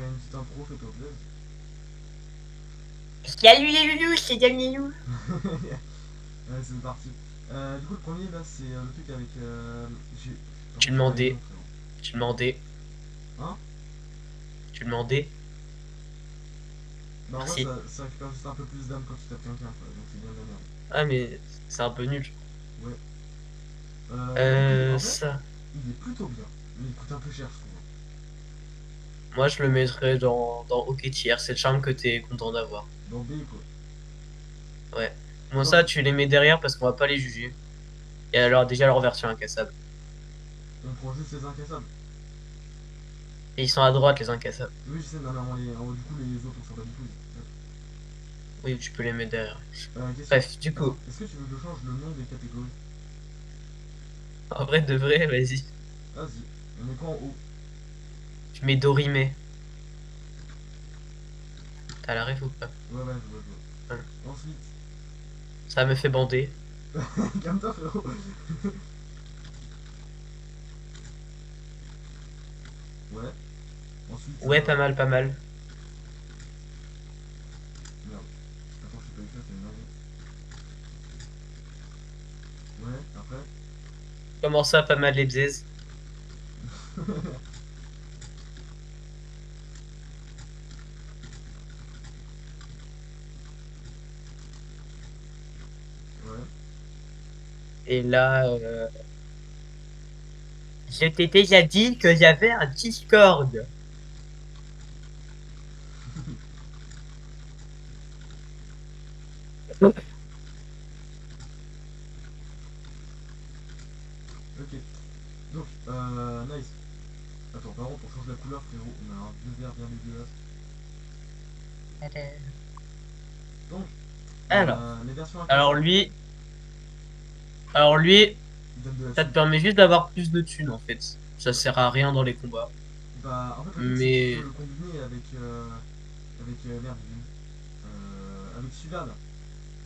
fais une petite intro, fais-toi plaisir. Salut les loulous, c'est Danielou. Allez, c'est parti. Du coup, le premier là, c'est le truc avec. J'ai. Par Tu contre, j'ai pas les noms, demandais, frérot. tu demandais, Hein? tu demandais. Bah, en vrai, Merci. ça récupère juste un peu plus d'âme quand tu tapes quelqu'un, quoi. Donc, c'est bien de la merde. Ah mais c'est un peu nul. Ouais. Du coup, en vrai, Ça. il est plutôt bien. Mais il coûte un peu cher, je trouve. Moi je le mettrais dans OK tiers, c'est le charme que t'es content d'avoir. Dans B, quoi. Ouais. Bon Donc, ça tu les mets derrière parce qu'on va pas les juger. Et alors déjà leur version incassable. on prend juste les incassables. Et ils sont à droite les incassables. Oui, je sais, non, mais du coup, les autres, on s'en bat les couilles. Oui tu peux les mettre derrière. Question. Bref, du Attends, coup, est-ce que tu veux que je change le nom des catégories? en vrai de vrai, vas-y. Vas-y. On met quoi en haut? Tu mets Dorimé. T'as la ref ou pas? Ouais, ouais, je vois. Voilà. Ensuite. Ça me fait bander. Calme-toi, frérot. Ouais. Ensuite, Ouais pas mal, pas mal. merde. Attends, je sais pas écrire, c'est une dinguerie. Ouais, après. Comment ça pas mal les bzaises? Ouais. Et là, je t'ai déjà dit que j'avais un Discord. Ok. Donc, nice. Attends, par contre, on change la couleur, frérot. On a un bleu vert bien dégueulasse. Donc, Alors, les versions alors incassables, lui, alors lui, ils donnent de la ça te thune. permet juste d'avoir plus de thunes en fait. Ça Ouais. sert à rien dans les combats. Bah, en fait, le truc, c'est que tu peux Mais le combiner avec. Merde, il est où avec celui-là, là.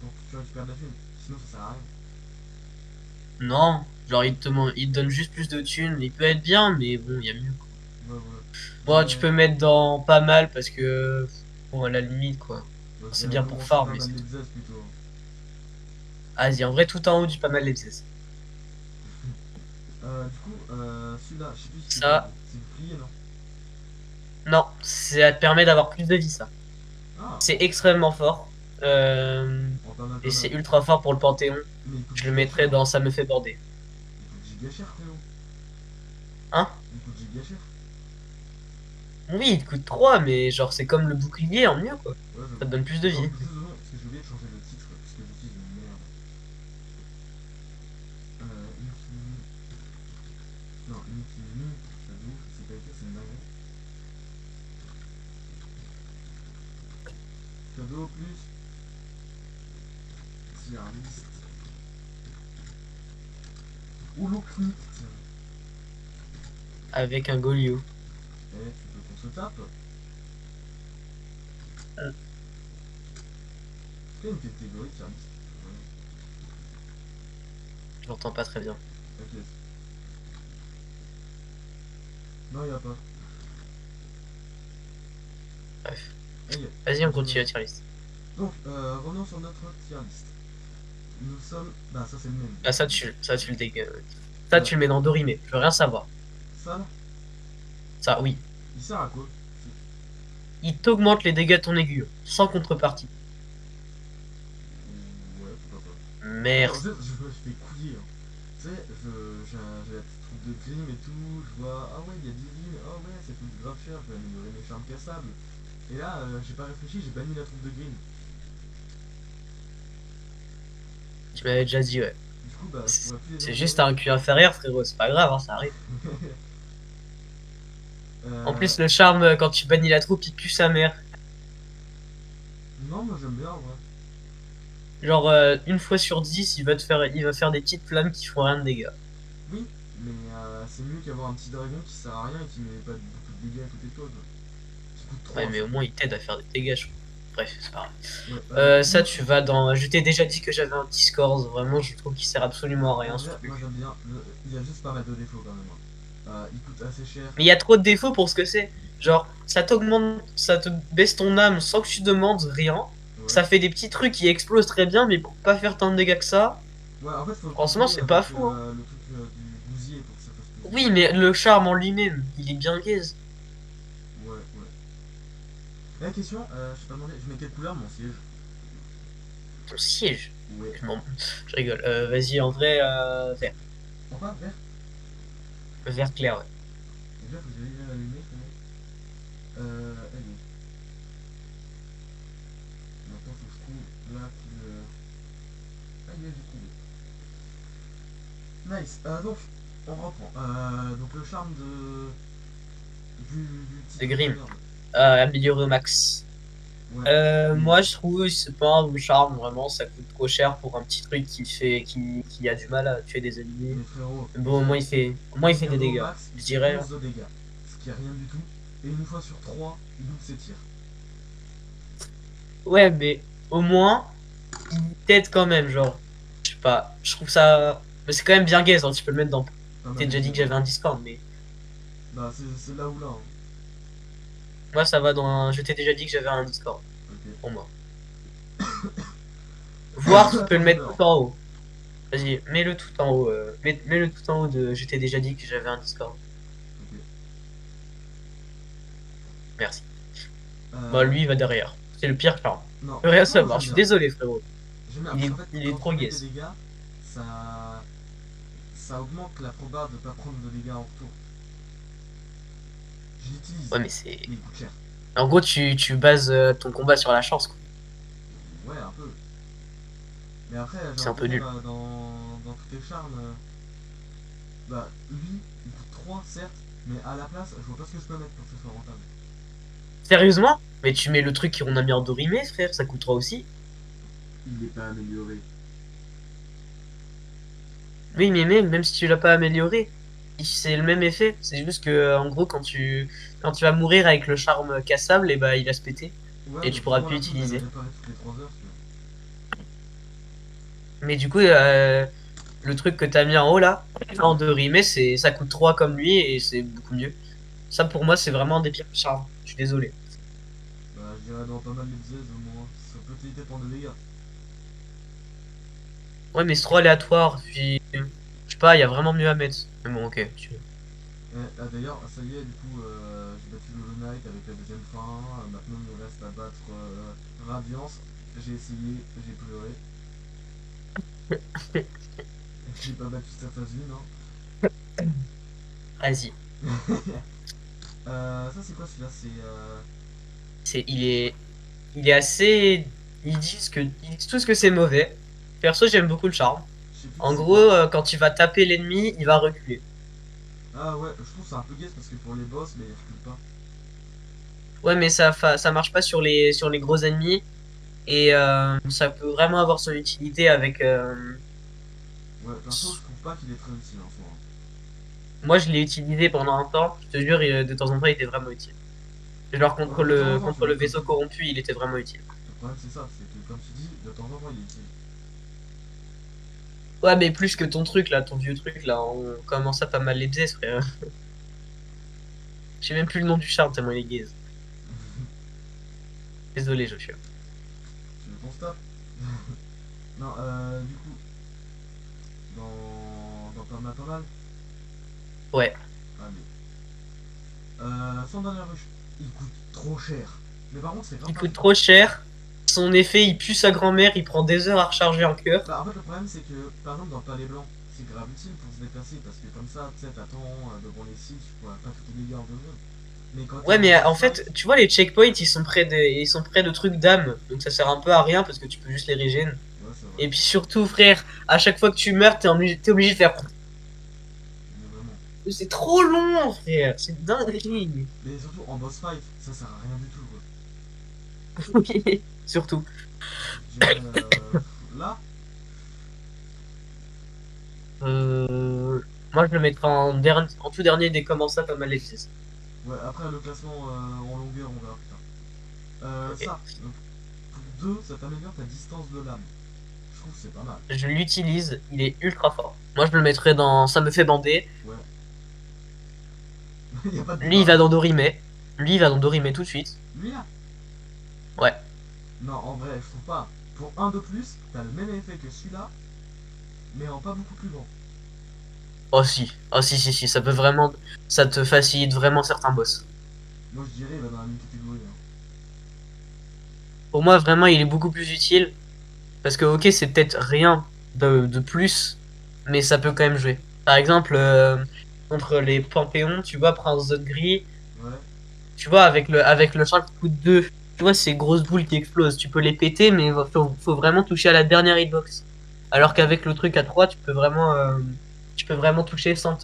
Donc, tu récupères de la thune. Sinon, ça sert à rien. non, genre il te donne juste plus de thunes. Il peut être bien, mais bon, il y a mieux quoi. Ouais, voilà. Bon, tu peux mettre dans pas mal parce que bon, à la limite quoi. Bah, je C'est dirais bien pour commencer farm, pas mais mal c'est les tout. bzes plutôt. Vas-y, en vrai, tout en haut du pas mal les pièces. Du coup, celui-là, je sais plus si c'est quoi. Ça, C'est bouclier, non? non, ça te permet d'avoir plus de vie ça. Ah, C'est extrêmement fort. oh, pas mal, Et pas c'est mal. ultra fort pour le Panthéon. Mais il coûte Je le giga mettrais cher. dans ça me fait border. Il coûte giga cher, frérot. Hein? Il coûte giga cher. Oui, il te coûte 3 mais genre c'est comme le bouclier en mieux quoi. Ouais, Ça te j'avoue. donne plus de Attends, vie. juste deux secondes, parce que j'ai oublié de changer le titre, parce que j'utilise une merde. Infini. Non, Infini. Shadow, je sais pas écrire, c'est une dinguerie. Shadow plus. Tier list. Holoknikt. Avec un Golio. Eh, tu veux qu'on se tape? Est-ce qu'il y a une catégorie tier list? Ouais. Je l'entends pas très bien. Ok. Non, y'a pas. Bref. Ah, y a. Vas-y, on Ok, continue merci. la tier list. Donc, revenons sur notre tier list. Nous sommes. Bah, ça, c'est le même. Ah, Donc, ça, tu le dégages. Ça, euh, tu le mets dans Dorimé. Je veux rien savoir. ça, là, Ça, oui. il sert à quoi? Il t'augmente les dégâts de ton aiguille. Sans contrepartie. Ouais, pourquoi pas. Attends, Merci. je me fais couiller, hein. Tu sais, j'ai la petite troupe de grim et tout, je vois, ah ouais, il y a divine, ah ouais, ça coûte grave cher, je vais améliorer mes charmes cassables. Et là, j'ai pas réfléchi, j'ai banni la troupe de grim. Tu m'avais déjà dit, ouais. Du coup, bah, je C'est pourrais plus les c'est juste améliorer. un QI inférieur, frérot. C'est pas grave, hein, ça arrive. En euh, plus, le charme, quand tu bannis la troupe, il pue sa mère. non, moi j'aime bien, en vrai. Genre, une fois sur 10, il va faire des petites flammes qui font rien de dégâts. Oui, mais c'est mieux qu'avoir un petit dragon qui sert à rien et qui met pas beaucoup de dégâts à côté de toi, quoi. Qui coûte Ouais, 3 mais au surtout. moins, il t'aide à faire des dégâts, je crois. Bref, c'est pas grave. Ouais, du Ça, coup, tu vas dans. Je t'ai déjà dit que j'avais un Discord. Vraiment, je trouve qu'il sert absolument à en rien, ce vrai, moi truc. j'aime bien. Il y a juste pas mal de défauts quand même, hein. Il coûte assez cher. Mais il y a trop de défauts pour ce que c'est. Genre, ça t'augmente, ça te baisse ton âme sans que tu demandes rien. Ouais. Ça fait des petits trucs qui explosent très bien, mais pour pas faire tant de dégâts que ça, Ouais, en fait, faut le franchement, combiner c'est pas avec fou, hein. le truc du gousier pour que ça fasse plaisir. Oui, mais le charme en lui-même, il est bien gaze. Ouais, ouais. La question, je t'ai pas demandé, je mets quelle couleur mon siège? Ton siège. Ouais. Je rigole. Vas-y, en vrai, vert. Enfin, vert. Vert clair, ouais. Déjà, faut que j'aille l'allumer, allez. Maintenant, faut que je trouve la couleur. Ah, il y a du coup. Nice. Donc, on reprend. Donc, le charme du De titre Grim. d'honneur. Amélioré au max. Ouais. Et Moi, je trouve c'est pas un charme, vraiment, ça coûte trop cher pour un petit truc qui a du mal à tuer des ennemis. mais frérot, Mais bon, déjà, au moins il fait des amélioré au dégâts. max, Je c'est dirais. 11 de dégâts. Ce qui est rien du tout. Et une fois sur 3 il loupe ses tirs. Ouais, mais au moins, il t'aide quand même, genre. Je sais pas, je trouve ça. Mais c'est quand même bien gaze, hein, tu peux le mettre dans. Pas T'es mal déjà dit que léger, ouais. j'avais un Discord, mais Bah, c'est là ou là. Hein. moi ça va dans un. Je t'ai déjà dit que j'avais un Discord, Ok. pour moi. Voire tu À peux le ton mettre honneur. tout en haut. Vas-y, mets-le tout en haut. Mets-le tout en haut de. Je t'ai déjà dit que j'avais un Discord. Ok. Merci. Bah Euh, lui il va derrière. C'est le pire charme. non, Je peux rien franchement, savoir, je j'aime suis bien. désolé frérot. J'aime bien, parce qu'en fait, Il est quand tu trop mets tes gaze. dégâts, ça, ça augmente la probabilité de pas prendre de dégâts en retour. Je l'utilise, Ouais mais c'est. mais il coûte cher. En gros tu bases ton combat sur la chance, quoi. Ouais, un peu. Mais après, j'ai C'est un envie de peu te dire, nul. dans tous tes charmes, bah, lui, il coûte 3 certes, mais à la place, je vois pas ce que je peux mettre pour que ce soit rentable. Sérieusement? Mais tu mets le truc qu'on a mis en Dorimé, frère, ça coûtera aussi. Il n'est pas amélioré. Oui, mais même si tu l'as pas amélioré, c'est le même effet. C'est juste que, en gros, quand tu vas mourir avec le charme cassable, et bah, il va se péter. Ouais, Et mais tu pourras prends-moi plus la soupe, je vais le l'utiliser. réparer toutes les 3 heures, si tu veux. Mais du coup, le truc que t'as mis en haut là, en Ouais. Dorimé, ça coûte 3 comme lui et c'est beaucoup mieux. Ça, pour moi, c'est vraiment un des pires charmes. Je suis désolé. Bah, je dirais dans pas mal les dièses au moins. Ça peut t'éviter de prendre des dégâts. Ouais, mais c'est trop aléatoire. Puis, je sais pas, il y a vraiment mieux à mettre. Mais bon, ok. Ah, d'ailleurs, ça y est, du coup, j'ai battu le Hollow Knight avec la deuxième fin. Maintenant, il me reste à battre Radiance. J'ai essayé, j'ai pleuré. J'ai pas battu sa phase Vas-y. 1. Hein. Ça, c'est quoi celui-là? C'est. C'est, il est assez. Ils disent tous que c'est mauvais. Perso, j'aime beaucoup le charme. Je sais plus En c'est gros, quoi. quand tu vas taper l'ennemi, il va reculer. Ah ouais, je trouve que c'est un peu guess parce que pour les boss, mais il recule pas. Ouais, mais ça marche pas sur les gros ennemis. Et ça peut vraiment avoir son utilité avec. Ouais, perso, je trouve pas qu'il est très utile en soi. Hein. Moi, je l'ai utilisé pendant un temps. Je te jure, de temps en temps, il était vraiment utile. Genre De temps en temps, tu contre vois, le comme vaisseau tu dis. corrompu, il était vraiment utile. Le problème, c'est ça, c'est que comme tu dis, de temps en temps, il est utile. Ouais, mais plus que ton truc là, ton vieux truc là, on commence à pas mal les biaises, frère. Je sais même plus le nom du charme tellement il est gaze. Désolé, Joshua. Tu veux qu'on stop? Non, du coup, pas mal. Ouais. Allez. Son dernier rush, il coûte trop cher. Mais par contre, c'est grave Il pas coûte fou. trop cher. Son effet, il pue sa grand-mère, il prend des heures à recharger en cœur. Bah, en fait, le problème, c'est que, par exemple, dans le palais blanc, c'est grave utile pour se déplacer parce que comme ça, tu sais, t'attends devant les sites, tu pourras pas tous tes dégâts en 2 secondes. Mais quand t'es Ouais, en mais boss en fight, fait, tu vois, les checkpoints, ils sont près de trucs d'âme. Donc ça sert un peu à rien parce que tu peux juste les régènes. ouais, c'est vrai. Et puis surtout, frère, à chaque fois que tu meurs, t'es obligé de faire. Mais vraiment. C'est trop long, frère. C'est dingue. Mais surtout en boss fight, ça sert à rien du tout, quoi. Oui, surtout. Je dirais, là, Euh, Moi, je le mettrai en tout dernier dès comment ça, pas mal les pièces. ouais, après le classement en longueur, on verra plus tard. Ok. Ça, donc, pour 2, ça t'améliore ta distance de lame. Je trouve que c'est pas mal. Je l'utilise, il est ultra fort. Moi, je le mettrais dans. Ça me fait bander. Ouais. Il y a pas de Lui, débat il va là. dans Dorimé. Lui, il va dans Dorime tout de suite. Lui là. Ouais. Non, en vrai, je trouve pas. Pour un de plus, t'as le même effet que celui-là, mais en pas beaucoup plus grand. Oh si. Oh si, si, si. Ça peut vraiment. Ça te facilite vraiment certains boss. Moi, je dirais, il va dans la même catégorie. Hein. Pour moi, vraiment, il est beaucoup plus utile. Parce que, ok, c'est peut-être rien de plus, mais ça peut quand même jouer. Par exemple, contre les Panthéons, tu vois, Prince de Gris, Ouais. tu vois, avec le char qui coûte 2, tu vois, ces grosses boules qui explosent, tu peux les péter, mais faut vraiment toucher à la dernière hitbox. Alors qu'avec le truc à 3, tu peux vraiment toucher sans,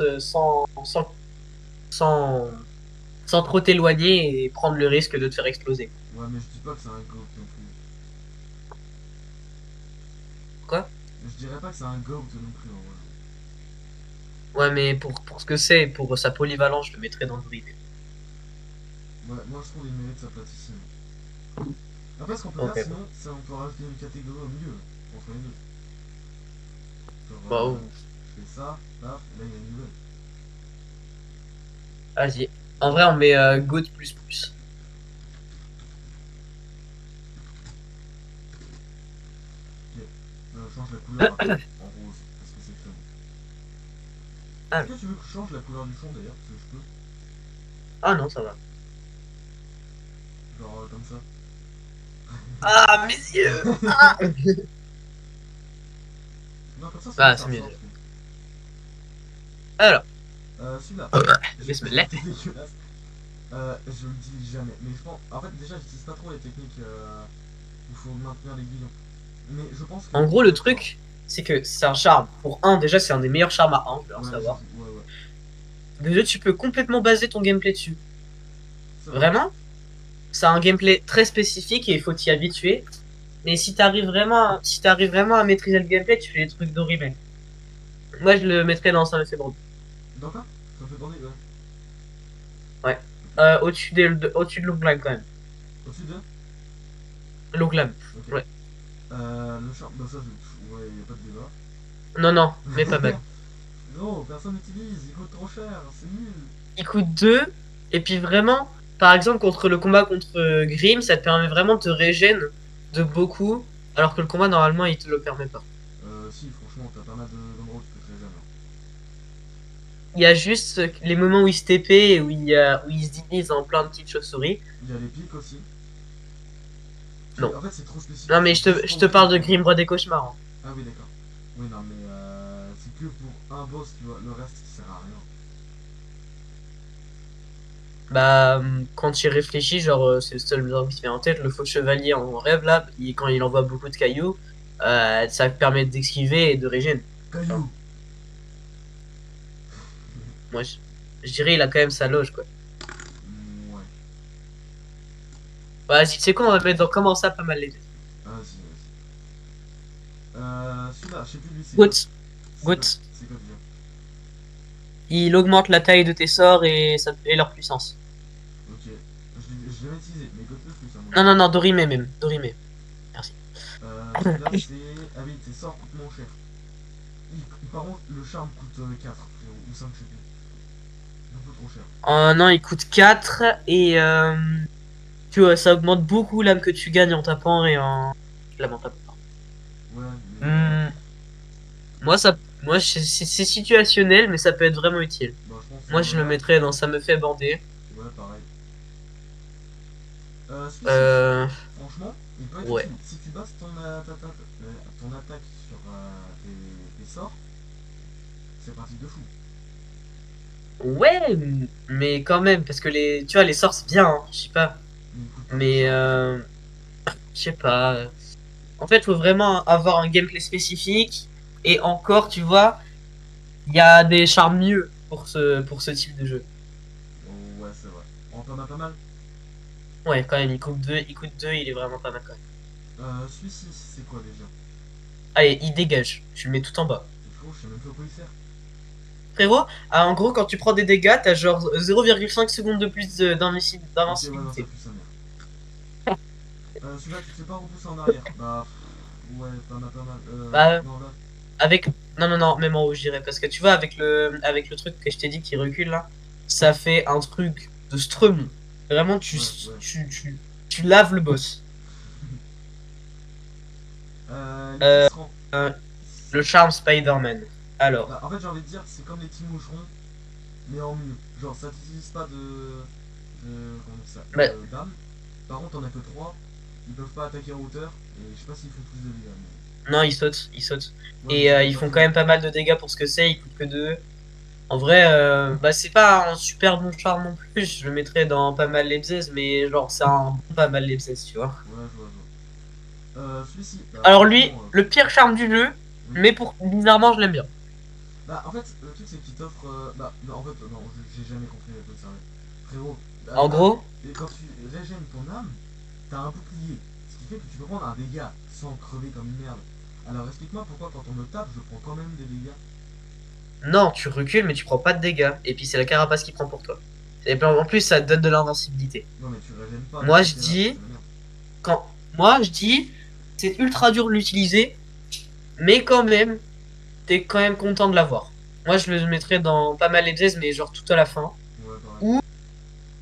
sans trop t'éloigner et prendre le risque de te faire exploser. Ouais, mais je dis pas que c'est un GOAT non plus. Quoi? Je dirais pas que c'est un GOAT non plus, en vrai. Ouais, mais pour ce que c'est, pour sa polyvalence, je le mettrais dans le grid. Ouais, moi, je trouve qu'il mérite sa place ici. Après, ce qu'on peut faire, Ok. sinon, c'est on peut rajouter une catégorie au milieu, entre les deux. Genre, Bon, je fais ça, paf, et là, il y a une nouvelle. vas-y. En vrai, on met GOAT plus plus. Ok. Je change la couleur en rose, parce que c'est fun. Ah, Est-ce que tu veux que je change la couleur du fond d'ailleurs? Parce que je peux. ah non, ça va. Genre comme ça. Ah, mes yeux! Ah! Non, comme ça Ah, c'est ressort, mieux. je trouve. Alors, Celui-là, bismillah. c'est dégueulasse. Je le dis jamais. Mais je pense. En fait, déjà, j'utilise pas trop les techniques où il faut maintenir l'aiguillon. Mais je pense que En il gros, peut le être fort. truc, c'est que c'est un charme. Pour un, déjà, c'est un des meilleurs charmes à 1, je veux en Ouais, savoir. j'avoue, ouais, ouais. De deux, tu peux complètement baser ton gameplay dessus. C'est vrai. Vraiment, c'est un gameplay très spécifique et il faut t'y habituer. Mais si t'arrives vraiment à maîtriser le gameplay, tu fais des trucs d'horrible. Moi, je le mettrais dans un effet bon. Dans quoi? Ça me fait bander, ouais. Ouais. Ok. Au-dessus de Loglam, quand même. Au-dessus de? Loglam. Ok. Ouais. Le champ. Bah, ça, ouais, y a pas de débat. Non, non, mais pas mal. Non, personne n'utilise, il coûte trop cher, c'est nul. Il coûte 2. Et puis vraiment, par exemple, contre le combat contre Grim, ça te permet vraiment de te régène de beaucoup. Alors que le combat, normalement, il te le permet pas. Si, franchement, t'as pas mal d'endroits où tu peux très jeune. Hein. Il y a juste les moments où il se TP et où il se divise en plein de petites chauves-souris. Il y a les pics aussi. Non. En fait, c'est trop spécifique, Non, mais c'est je te dispo parle tout de le temps. Grim Roi des Cauchemars, hein. Ah oui, d'accord. Oui, non, mais c'est que pour un boss, tu vois. Le reste, ça sert à rien. Bah, quand tu y réfléchis, genre, c'est le seul exemple qui me vient en tête, le faux chevalier en rêve, là, quand il envoie beaucoup de cailloux, ça permet d'esquiver et de régène. Tu vois. Caillou. Moi, je dirais, il a quand même sa loge, quoi. Ouais. Bah, vas-y, tu sais quoi, on va mettre dans comment ça, pas mal les deux. Vas-y, vas-y. Celui-là, je sais plus lui, c'est quoi? Goat, C'est quoi? Goat, C'est quoi déjà? il augmente la taille de tes sorts et leur puissance. Ok. Je l'ai utilisé, mais God le plus à mon Non, avis. non, non, Dorime même. Dorime. Merci. Celui-là, c'est. Ah oui, tes sorts coûtent moins cher. Par contre, le charme coûte 4, ou 5, je sais plus. Beaucoup trop cher. Non, il coûte 4 et tu vois, ça augmente beaucoup l'âme que tu gagnes en tapant et en. L'âme en tapant. Ouais, mais Hmm, moi, c'est situationnel, mais ça peut être vraiment utile. bah, je pense Moi, je le là, mettrais dans ça me fait bander. ouais, pareil. Celui-ci, Euh, franchement, il peut être ouais. utile. Si tu bases ton attaque sur tes sorts, c'est pratique de fou. Ouais, mais quand même, parce que tu vois, les sorts, c'est bien, hein, je sais pas. Mais il coûte pas plus Mais, cher. je sais pas. En fait, faut vraiment avoir un gameplay spécifique. Et encore, tu vois, il y a des charmes mieux pour ce type de jeu. Oh, ouais, c'est vrai. On t'en a pas mal. Ouais, quand même, il coûte deux, il est vraiment pas mal quand même. Celui-ci, c'est quoi déjà? Allez, il dégage. Tu le mets tout en bas. C'est faux, je sais même pas quoi il sert. Frérot, en gros, quand tu prends des dégâts, t'as genre 0,5 secondes de plus Ok, ouais, non, ça d'invincibilité. pue sa mère. Celui-là, tu te fais pas repousser en arrière. Bah, ouais, t'en as pas mal. Bah, Non, là. avec. Non, non, non, même en haut, je dirais. Parce que tu vois, avec le truc que je t'ai dit qui recule là, ça fait un truc de Stremon. Vraiment, Ouais, ouais. tu laves le boss. Les Euh, tisserands. euh, le charme Spider-Man. Bah, Alors, en fait, j'ai envie de dire, c'est comme les petits moucherons, mais en mieux. Genre, ça t'utilise pas comment on dit ça, bah, de d'âme. Par contre, t'en as que 3. Ils peuvent pas attaquer en hauteur. Et je sais pas s'ils font plus de dégâts. non, ils sautent, ils sautent. Ouais, mais Et ça fait ils pas font très quand mal. même pas mal de dégâts pour ce que c'est, ils coûtent que 2. En vrai, bah c'est pas un super bon charme non plus, je le mettrais dans pas mal les mais genre c'est un bon pas mal les tu vois. Ouais, je vois, je vois. Celui-ci, bah Alors lui, franchement, le pire charme du jeu, oui. mais pour bizarrement je l'aime bien. Bah, en fait, le truc, c'est qu'il t'offre. Bah, non, en fait, non, j'ai jamais compris à quoi ça servait. Frérot, En là, gros, quand tu régènes ton âme, t'as un bouclier. Ce qui fait que tu peux prendre un dégât sans crever comme une merde. Alors, explique-moi pourquoi, quand on me tape, je prends quand même des dégâts. non, tu recules mais tu prends pas de dégâts, et puis c'est la carapace qui prend pour toi. Et en plus ça te donne de l'invincibilité. Non, mais tu régènes pas dans Moi ces je cas-là, c'est dis, la merde. moi je dis, c'est ultra dur de l'utiliser, mais quand même, t'es quand même content de l'avoir. Moi je le mettrais dans pas mal les mais genre tout à la fin. Ouais, pareil. Ou,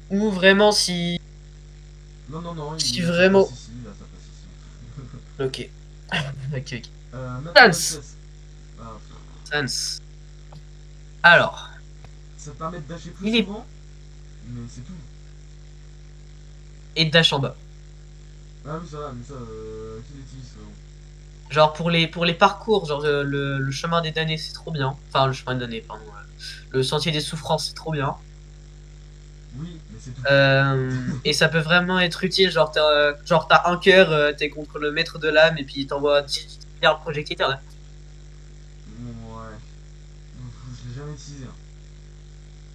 ou vraiment si Non, non, non, Si il a sa place vraiment. ici, il a sa place ici. Ok. Ok, ok. Maintenant, Sans. Dauntless. Ah, Sans. Alors, ça te permet de dasher plus il est. souvent, mais c'est tout. Et dash en bas. Ah oui, ça va, mais ça, qui l'utilise, frérot? Genre pour les parcours, genre le chemin des damnés, c'est trop bien. Enfin, le chemin des damnés, pardon. Le sentier des souffrances, c'est trop bien. Oui, mais c'est tout. Et ça peut vraiment être utile. Genre, t'as un cœur, t'es contre le maître de l'âme, et puis il t'envoie 10 milliards de projectiles, hein. Ouais. Je l'ai jamais utilisé, hein.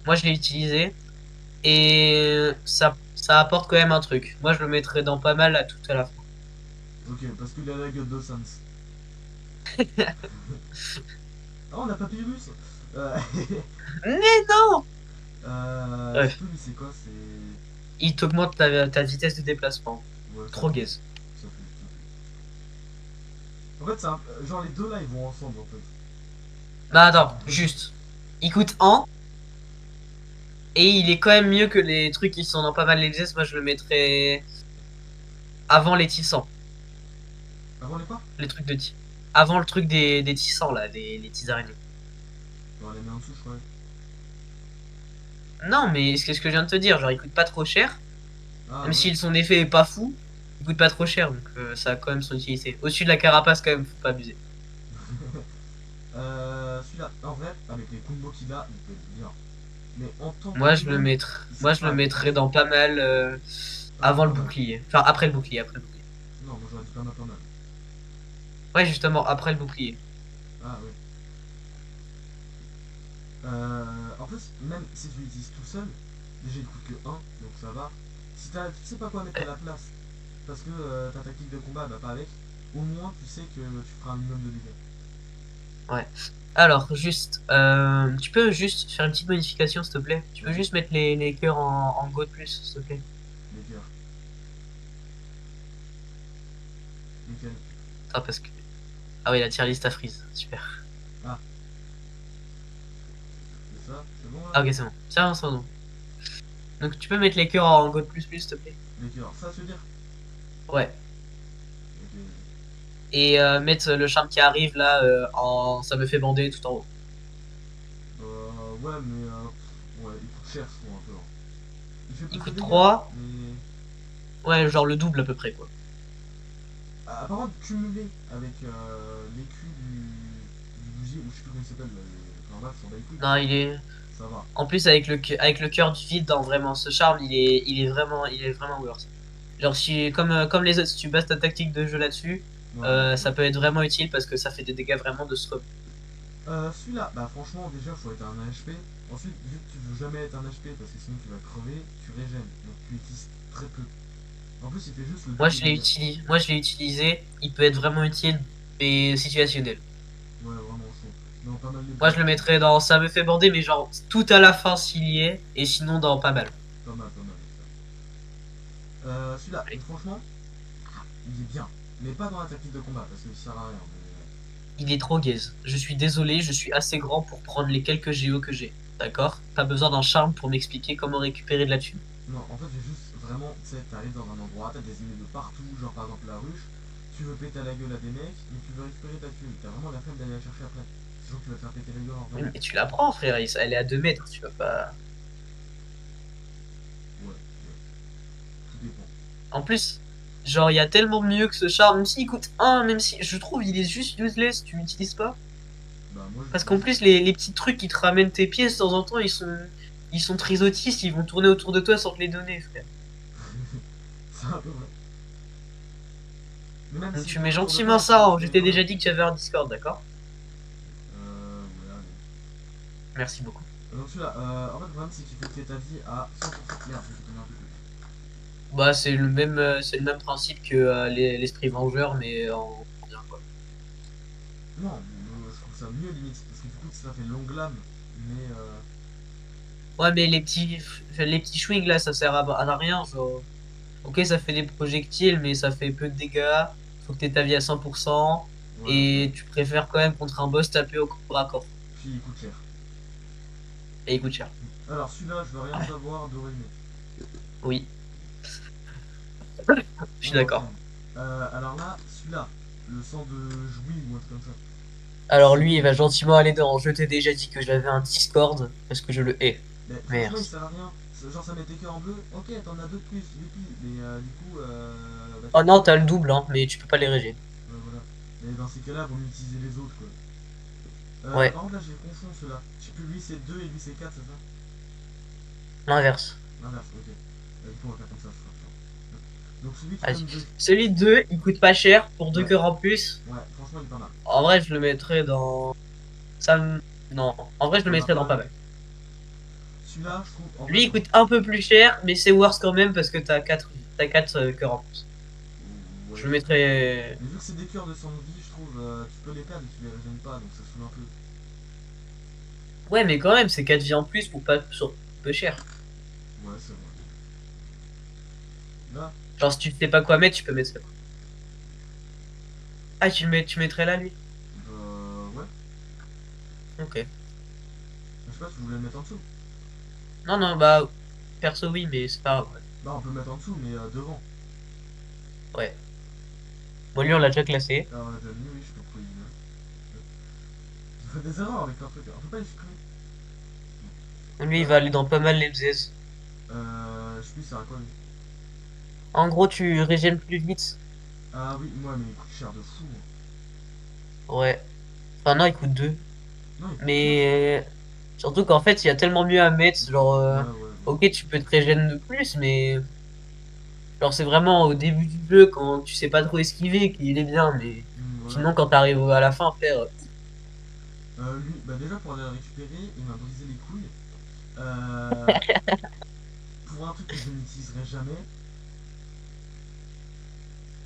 Moi, je l'ai utilisé. Et ça apporte quand même un truc. Moi, je le mettrais dans pas mal à tout à la fin. Ok, parce qu'il a la gueule de Sans. Ah, on a Papyrus. Euh, Mais non! je sais Bref. plus, mais c'est quoi? C'est. Il t'augmente ta vitesse de déplacement. Ouais, ça Trop fait. gaze. En fait, c'est genre les deux là, ils vont ensemble en fait. Bah attends, juste. Il coûte 1 et il est quand même mieux que les trucs qui sont dans pas mal les gestes. Moi je le mettrais avant les tissants. Avant les pas? Les trucs de avant le truc des tissants là, les petits araignées. On les met en dessous, je crois. Non mais c'est ce que je viens de te dire, genre il coûte pas trop cher. Ah Même ouais. si son effet est pas fou, il coûte pas trop cher, donc ça a quand même son utilité. Au-dessus de la carapace quand même, faut pas abuser. Celui-là, en vrai, avec les combos qu'il a, il peut être bien. Mais en tant que Moi humain, moi c'est je le pas mettrais terrible. dans pas mal Pas, avant le pas mal. bouclier. Enfin après le bouclier, après le bouclier. Non, moi j'aurais dit pas mal, pas mal. Ouais justement, après le bouclier. Ah ouais. En plus, même si tu l'utilises tout seul, déjà il coûte que 1, donc ça va. Si tu sais pas quoi mettre à la place, parce que ta tactique de combat va pas avec, au moins tu sais que tu feras un minimum de dégâts. Ouais. Alors, juste, tu peux juste faire une petite modification, s'il te plaît? Tu peux Vas-y, juste mettre les cœurs en Go de plus, s'il te plaît? les cœurs. Nickel. Ah, parce que... Ah oui, la tier list à freeze. Super. Ah, c'est ça, c'est bon là? Ah, ok, c'est bon. Tiens, c'est bon. Donc, tu peux mettre les cœurs en Go de plus, s'il te plaît? Les cœurs, ça se veut dire? Ouais. Ok. Et mettre le charme qui arrive, là, en... Ça me fait bander tout en haut. Ouais, mais ouais, il coûte cher, je trouve un peu, hein. Il fait Il plus de coûte dégâts, 3. mais. Ouais, genre le double à peu près, quoi. Ah, par contre, cumulé avec l'écu du bousier, ou je sais plus comment il s'appelle, là, enfin bref, s'en bat les couilles, Non, il est... ça va. En plus, avec le cœur du vide, dans vraiment ce charme, il est vraiment worth. Genre, si, comme les autres, si tu bases ta tactique de jeu là-dessus, Ouais, ouais, ça ouais. peut être vraiment utile parce que ça fait des dégâts vraiment de scrub. Celui-là, bah franchement, déjà, faut être un HP. Ensuite, vu que tu veux jamais être un HP parce que sinon tu vas crever, tu régènes. Donc tu utilises très peu. En plus, il fait juste le double de dégâts. Moi, je l'ai utilisé, il peut être vraiment utile et situationnel. Ouais, vraiment chaud. Non, pas mal les Moi, points. je le mettrais dans ça me fait bander, mais genre tout à la fin s'il y est, et sinon dans pas mal. Pas mal, pas mal. Celui-là, Allez. franchement, il est bien. Mais pas dans la tactique de combat parce qu'il sert à rien. Il est trop gaze. Je suis désolé, je suis assez grand pour prendre les quelques géos que j'ai. D'accord? Pas besoin d'un charme pour m'expliquer comment récupérer de la thune. Non, en fait, j'ai juste vraiment, tu sais, t'arrives dans un endroit, t'as des ennemis de partout, genre par exemple la ruche, tu veux péter à la gueule à des mecs, mais tu veux récupérer ta thune. T'as vraiment la flemme d'aller la chercher après. Sinon, tu vas te faire péter la gueule en vrai. Oui, mais tu la prends, frère. Elle est à 2 mètres. Tu vas pas. Ouais, ouais, tout dépend. En plus, genre, il y a tellement mieux que ce char. Même s'il coûte 1, même si je trouve il est juste useless, tu l'utilises pas. Bah, moi, Parce qu'en j'utilise. plus, les petits trucs qui te ramènent tes pièces de temps en temps, ils sont très autistes. Ils vont tourner autour de toi sans te les donner, frère. C'est un peu vrai. Mais même Donc s'ils tu tournent mets autour de gentiment toi, tu ça. les Je reconnais t'ai quand déjà même. dit que j'avais un Discord, d'accord? Ouais, allez. Merci beaucoup. Donc celui-là, en fait, le problème, c'est qu'il faut que tu aies ta vie à 100%. Merde, j'ai fait tomber un truc. Bah, c'est le même principe que l'esprit vengeur, mais en bien, quoi. Non, je trouve ça mieux limite, parce que du coup, ça fait longue lame, mais Ouais, mais les petits swings là, ça sert à rien. Genre. Ok, ça fait des projectiles, mais ça fait peu de dégâts. Faut que t'aies ta vie à 100%. ouais, ouais. Et tu préfères quand même contre un boss taper au corps à corps. Puis il coûte cher. Et il coûte cher. Alors celui-là, je veux rien savoir d'Aurélie. Oui, je suis On d'accord. enchaîne. Alors là, celui-là, le sang de jouy ou un truc comme ça. Alors lui, il C'est. va gentiment aller dans. Je t'ai déjà dit que j'avais un Discord parce que je le hais. Mais franchement, il Merci. sert à rien. Genre, ça met tes cœurs en bleu. Ok, t'en as deux de plus, youpi. Mais du coup, bah tu Oh fais non, quoi? t'as le double, hein, mais tu peux pas les régler. Voilà. Mais dans ces cas-là, vaut mieux utiliser les autres, quoi. Ouais, Par contre, là, j'ai confonds ceux-là. Je sais plus, lui c'est 2 et lui c'est 4 c'est ça? l'inverse. L'inverse, ok. Du coup, on va faire comme ça, ce sera plus simple. Donc, celui qui Vas-y. donne 2. Celui de 2, il coûte pas cher pour 2 Ouais, cœurs en plus. ouais, franchement, il est pas mal. En vrai, je le mettrais dans. Ça me- Non, en vrai, je le T'en as mettrais pas dans pas mal. mal. Celui-là, je trouve, en vrai, Lui, il coûte un peu plus cher, mais c'est worth quand même parce que t'as 4 cœurs en plus. ouais. Je le mettrais. Mais vu que c'est des cœurs de 100 vie, je trouve, tu peux les perdre et tu les régènes pas, donc ça saoule un peu. Ouais, mais quand même, c'est 4 vies en plus pour pas sur peu cher. Ouais, c'est vrai. Là, Genre, si tu sais pas quoi mettre, tu peux mettre ça. Ah, tu mettrais là, lui? ouais. Ok. Je sais pas si vous voulez le mettre en dessous. Non, non, bah, perso, oui, mais c'est pas grave. Bah, on peut le mettre en dessous, mais devant. Ouais. Bon, lui, on l'a déjà classé. Alors, on a déjà mis, oui, je sais pas pourquoi il je fais des erreurs avec leur truc. On peut pas les supprimer. Lui, il Là, va aller dans pas mal les bzz. je sais plus, c'est à quoi lui? En gros, tu régènes plus vite. Ah oui, moi, mais il coûte cher de fou. Ouais. Enfin, non, il coûte 2. Non, il coûte 4. Mais surtout qu'en fait, il y a tellement mieux à mettre. Genre, Ouais, ouais, ouais. ok, tu peux te régénérer de plus, mais genre, c'est vraiment au début du jeu quand tu sais pas trop esquiver qu'il est bien. Mais Voilà. sinon, quand t'arrives à la fin, frère. Lui, bah déjà pour aller le récupérer, il m'a brisé les couilles. Euh, pour un truc que je n'utiliserai jamais.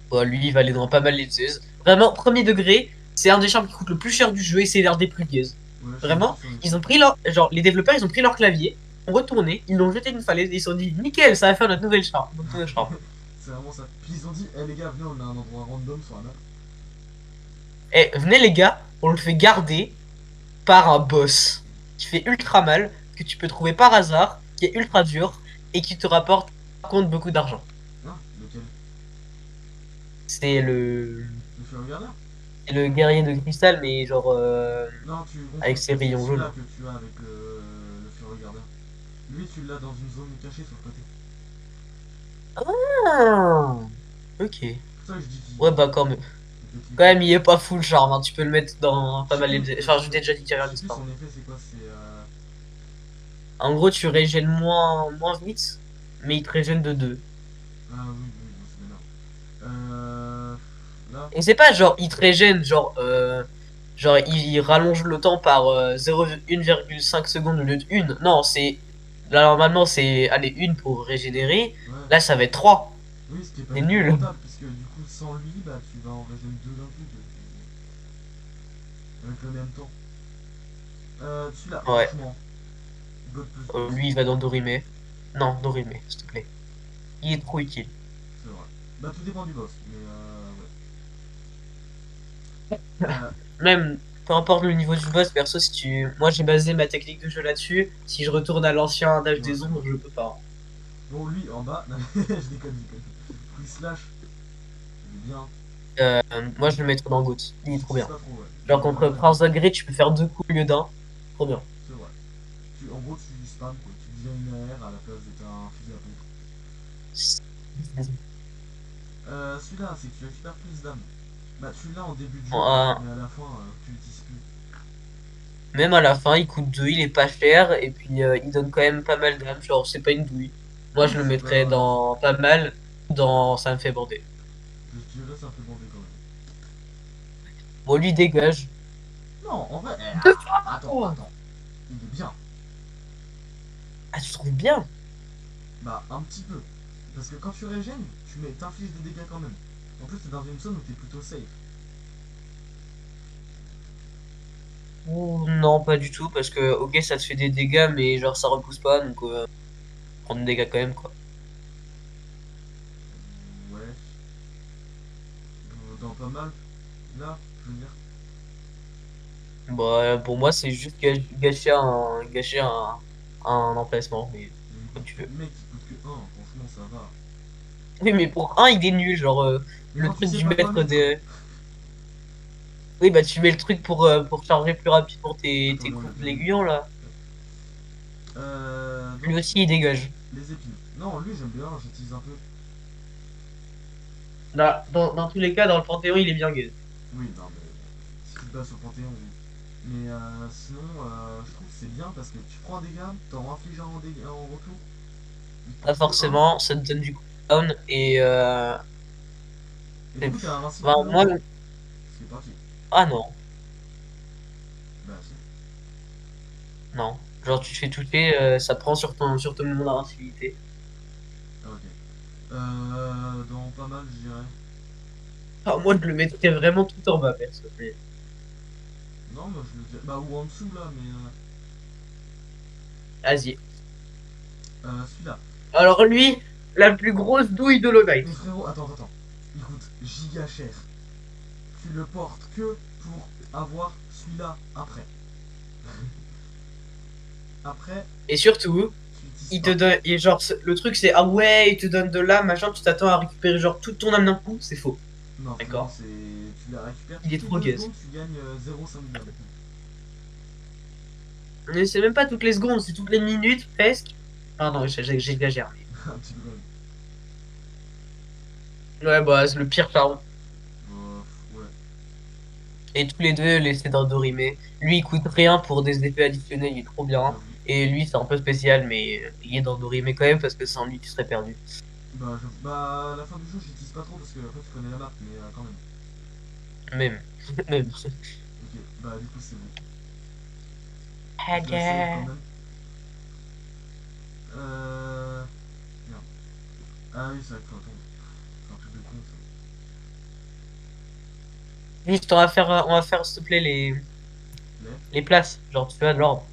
Bon, lui, il va aller dans pas mal les bzz. Vraiment, premier degré, c'est un des charmes qui coûte le plus cher du jeu et c'est l'un des plus gaze. Ouais, je suis Vraiment, sur les ils ont trucs. pris leur. Genre, les développeurs, ils ont pris leur clavier, ont retourné, ils l'ont jeté d'une falaise et ils se sont dit, nickel, ça va faire notre nouvelle charme. Notre nouvelle charme. C'est vraiment ça. Puis ils ont dit, eh les gars, venez, on a un endroit random sur la map. Eh, venez les gars, on le fait garder par un boss qui fait ultra mal, que tu peux trouver par hasard, qui est ultra dur et qui te rapporte par contre beaucoup d'argent. Ah, lequel? C'est le. Le feu regardeur? C'est le guerrier de cristal, mais genre. Non, tu Avec confonds, ses c'est rayons celui-là jaunes. que tu as avec le feu regardeur. Lui, tu l'as dans une zone cachée sur le côté. Ah, ok. C'est pour ça que je dis Ouais, bah quand même. qu'il Quand faut. même, il est pas full charme, hein. Tu peux le mettre dans Je pas sais mal plus, les. Enfin, je t'ai déjà dit qu'il y avait un je sais plus Discord. son effet, c'est quoi? C'est. En gros, tu régènes moins vite, mais il te régène de 2. Ah oui, oui, bon, c'est énorme. Là, Et c'est pas genre, il te régène, genre il rallonge le temps par 1,5 secondes au lieu de 1. Non, c'est. Là, normalement, c'est. Allez, 1 pour régénérer. ouais. Là, ça va être 3. Oui, ce qui est pas C'est du tout nul. rentable, puisque du coup, sans lui, bah tu vas en régénérer deux d'un coup, avec le même temps. Celui-là, Ouais. franchement, God plus plus, Lui, il va dans Dorime. Non, Dorime, s'il te plaît. Il est trop utile. c'est vrai. Bah tout dépend du boss, mais ouais. Même, peu importe le niveau du boss, perso, si tu. Moi, j'ai basé ma technique de jeu là-dessus. Si je retourne à l'ancien Âge Ouais, des c'est vrai. Ombres, je peux pas. Bon, lui, en bas, non, je déconne, je déconne. Free Slash, il est bien. Moi, je le mettrais dans GOAT. Il est trop J'utilise bien. pas trop, ouais. Genre, Mais contre GOAT, Prince Grid, tu peux faire 2 coups au lieu d'un. Trop bien. c'est vrai. En gros, tu spam, quoi. Tu deviens une AR à la place d'être un fusil à pompe. Celui-là, c'est que tu récupères plus d'âme. Bah, tu l'as en début de jeu, Bon, mais à la fin, tu l'utilises plus. même à la fin, il coûte 2, il est pas cher, et puis il donne quand même pas mal d'âme. Genre, c'est pas une douille. Moi, Oui, je le c'est mettrais pas. dans pas mal, dans ça me fait bander. Je dirais, c'est un peu bandé quand même. Bon, lui, dégage. Non, en vrai, Deux attends, fois. attends. Il est bien. Ah, tu trouves bien? Bah, un petit peu. Parce que quand tu régènes, t'infliges des dégâts quand même. En plus, t'es dans une zone où t'es plutôt safe. Ouh, non, pas du tout, parce que, ok, ça te fait des dégâts, mais genre, ça repousse pas, donc prendre des dégâts quand même, quoi. Ouais. Dans pas mal. Là, je veux dire. Bah, pour moi, c'est juste gâcher un emplacement, mais comme tu veux. Mec, il coûte que un. Franchement, ça va. Oui, mais pour un, il est nul, genre, Mais le quand tu truc sais du pas quoi maître mettre. de... Oui, bah, tu mets le truc pour charger plus rapidement Attends, tes non, il coups est de bien lui. l'aiguillon, là. Lui Donc, aussi, il dégage. les épines. Non, lui, j'aime bien, j'utilise un peu. Là, dans tous les cas, dans le Panthéon, il est bien gay. Oui, non, mais si tu te bases sur Panthéon, oui. Mais sinon, je trouve que c'est bien parce que tu prends un dégât, t'en infliges un en retour. Il te Pas coûte que un. forcément, ça te donne du cooldown, et... Et du coup, t'es invincible Enfin, pendant moi... longtemps. Ce qui est pratique. Ah non, Bah, si. non. Genre, tu te fais toucher, ça prend sur ton moment d'invincibilité. Ah, ok. Dans pas mal, je dirais. Ah, moi, je le mettrais vraiment tout en bas, perso. Non, moi je le dirais. Bah, ou en dessous là, mais. Vas-y. Celui-là. Alors lui, la plus grosse douille de Mais Logite. frérot, attends. Il coûte giga cher. Tu le portes que pour avoir celui-là après. Après, Et surtout, tu l'utilises il te pas. donne, et genre, le truc c'est, ah ouais, il te donne de l'âme, machin, tu t'attends à récupérer genre toute ton âme d'un coup, c'est faux. Non, frérot, D'accord? tu la récupères Il est toutes les trop 2 gaze. secondes, tu gagnes 0,5 d'âme. Mais c'est même pas toutes les secondes, c'est toutes les minutes presque. Pardon, j'exagère. Un petit peu quand même. Ouais, bah, c'est le pire charme. Ouais, Et tous les deux, les c'est d'Orime. Lui, il coûte rien pour des effets additionnels, il est trop bien. j'avoue. Et lui, c'est un peu spécial, mais il est dans Dorime quand même parce que sans lui, tu serais perdu. Bah, à la fin du jeu, j'utilise pas trop parce que après tu connais la map, mais quand même. Même. Même. Ok, bah, du coup, c'est bon. Je la save quand Haga. même. Euh. Merde. Ah oui, c'est vrai que faut attendre. C'est un truc de con ça. Juste, on va faire, s'il te plaît, Les. les places. Genre, tu vois, de l'ordre.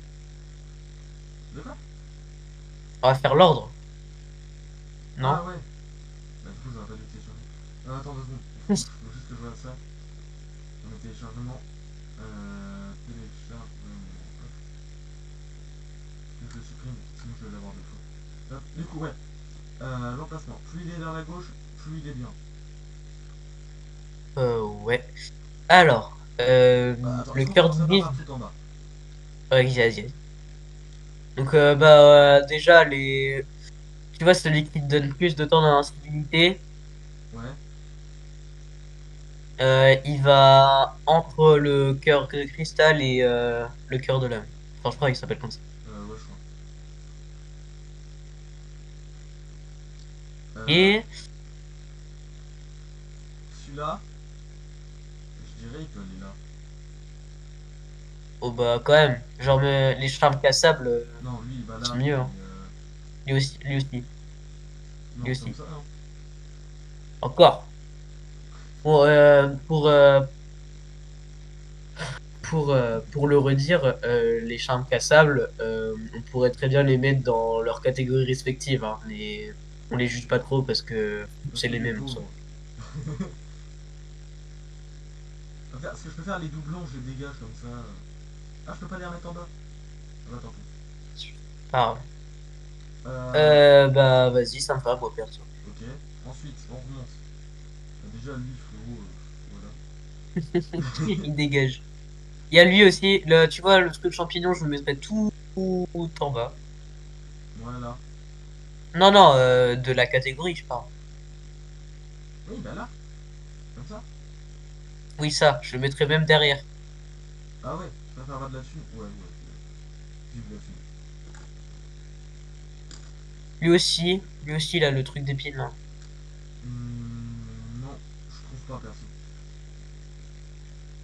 De quoi? On va faire l'ordre, Ah non? ouais. Bah, du coup, j'aurais pas dû télécharger. Attends 2 secondes. Faut juste que je vois ça. Dans mes téléchargements. Téléchargement. Hop. Que je le supprime, sinon je vais l'avoir 2 fois. Hop. Du coup, ouais. L'emplacement. Plus il est vers la gauche, plus il est bien. Ouais. Alors, Bah, attends, le est-ce qu'on cœur commencerait pas divise. par tout en bas? Ouais, vas-y. Donc, bah, déjà, tu vois, celui qui te donne plus de temps d'invincibilité, Ouais. il va entre le cœur de cristal et le cœur de l'âme. Enfin, je crois qu'il s'appelle comme ça. Ouais, je crois. Euh, Et, Celui-là, je dirais il peut aller là. oh, bah, quand même, genre, les charmes cassables Non, lui il va sont là, mieux, mais. hein. Lui aussi, lui Non, comme aussi. ça, hein. Encore. Bon, pour le redire, les charmes cassables, on pourrait très bien les mettre dans leurs catégories respectives, hein. On les juge pas trop parce que Parce c'est que les les mêmes en soi. pauvres. Ce que je peux faire, les doublons, je les dégage comme ça. Ah, je peux pas les remettre en bas. Ah bah tant pis. Ah, Bah vas-y, ça me va, moi perso. Ok. Ensuite, on remonte. Déjà, lui, frérot, voilà. Il dégage. Il y a lui aussi, tu vois, le truc champignon, je le mettrais tout en bas. Voilà. Non, non, de la catégorie, je parle. Oui, bah là, comme ça. Oui, ça, je le mettrais même derrière. Ah ouais, tu préfères avoir de la thune? Ouais, ouais. Vive la thune. Lui aussi, il a le truc d'épine, là. Non, je trouve pas, perso.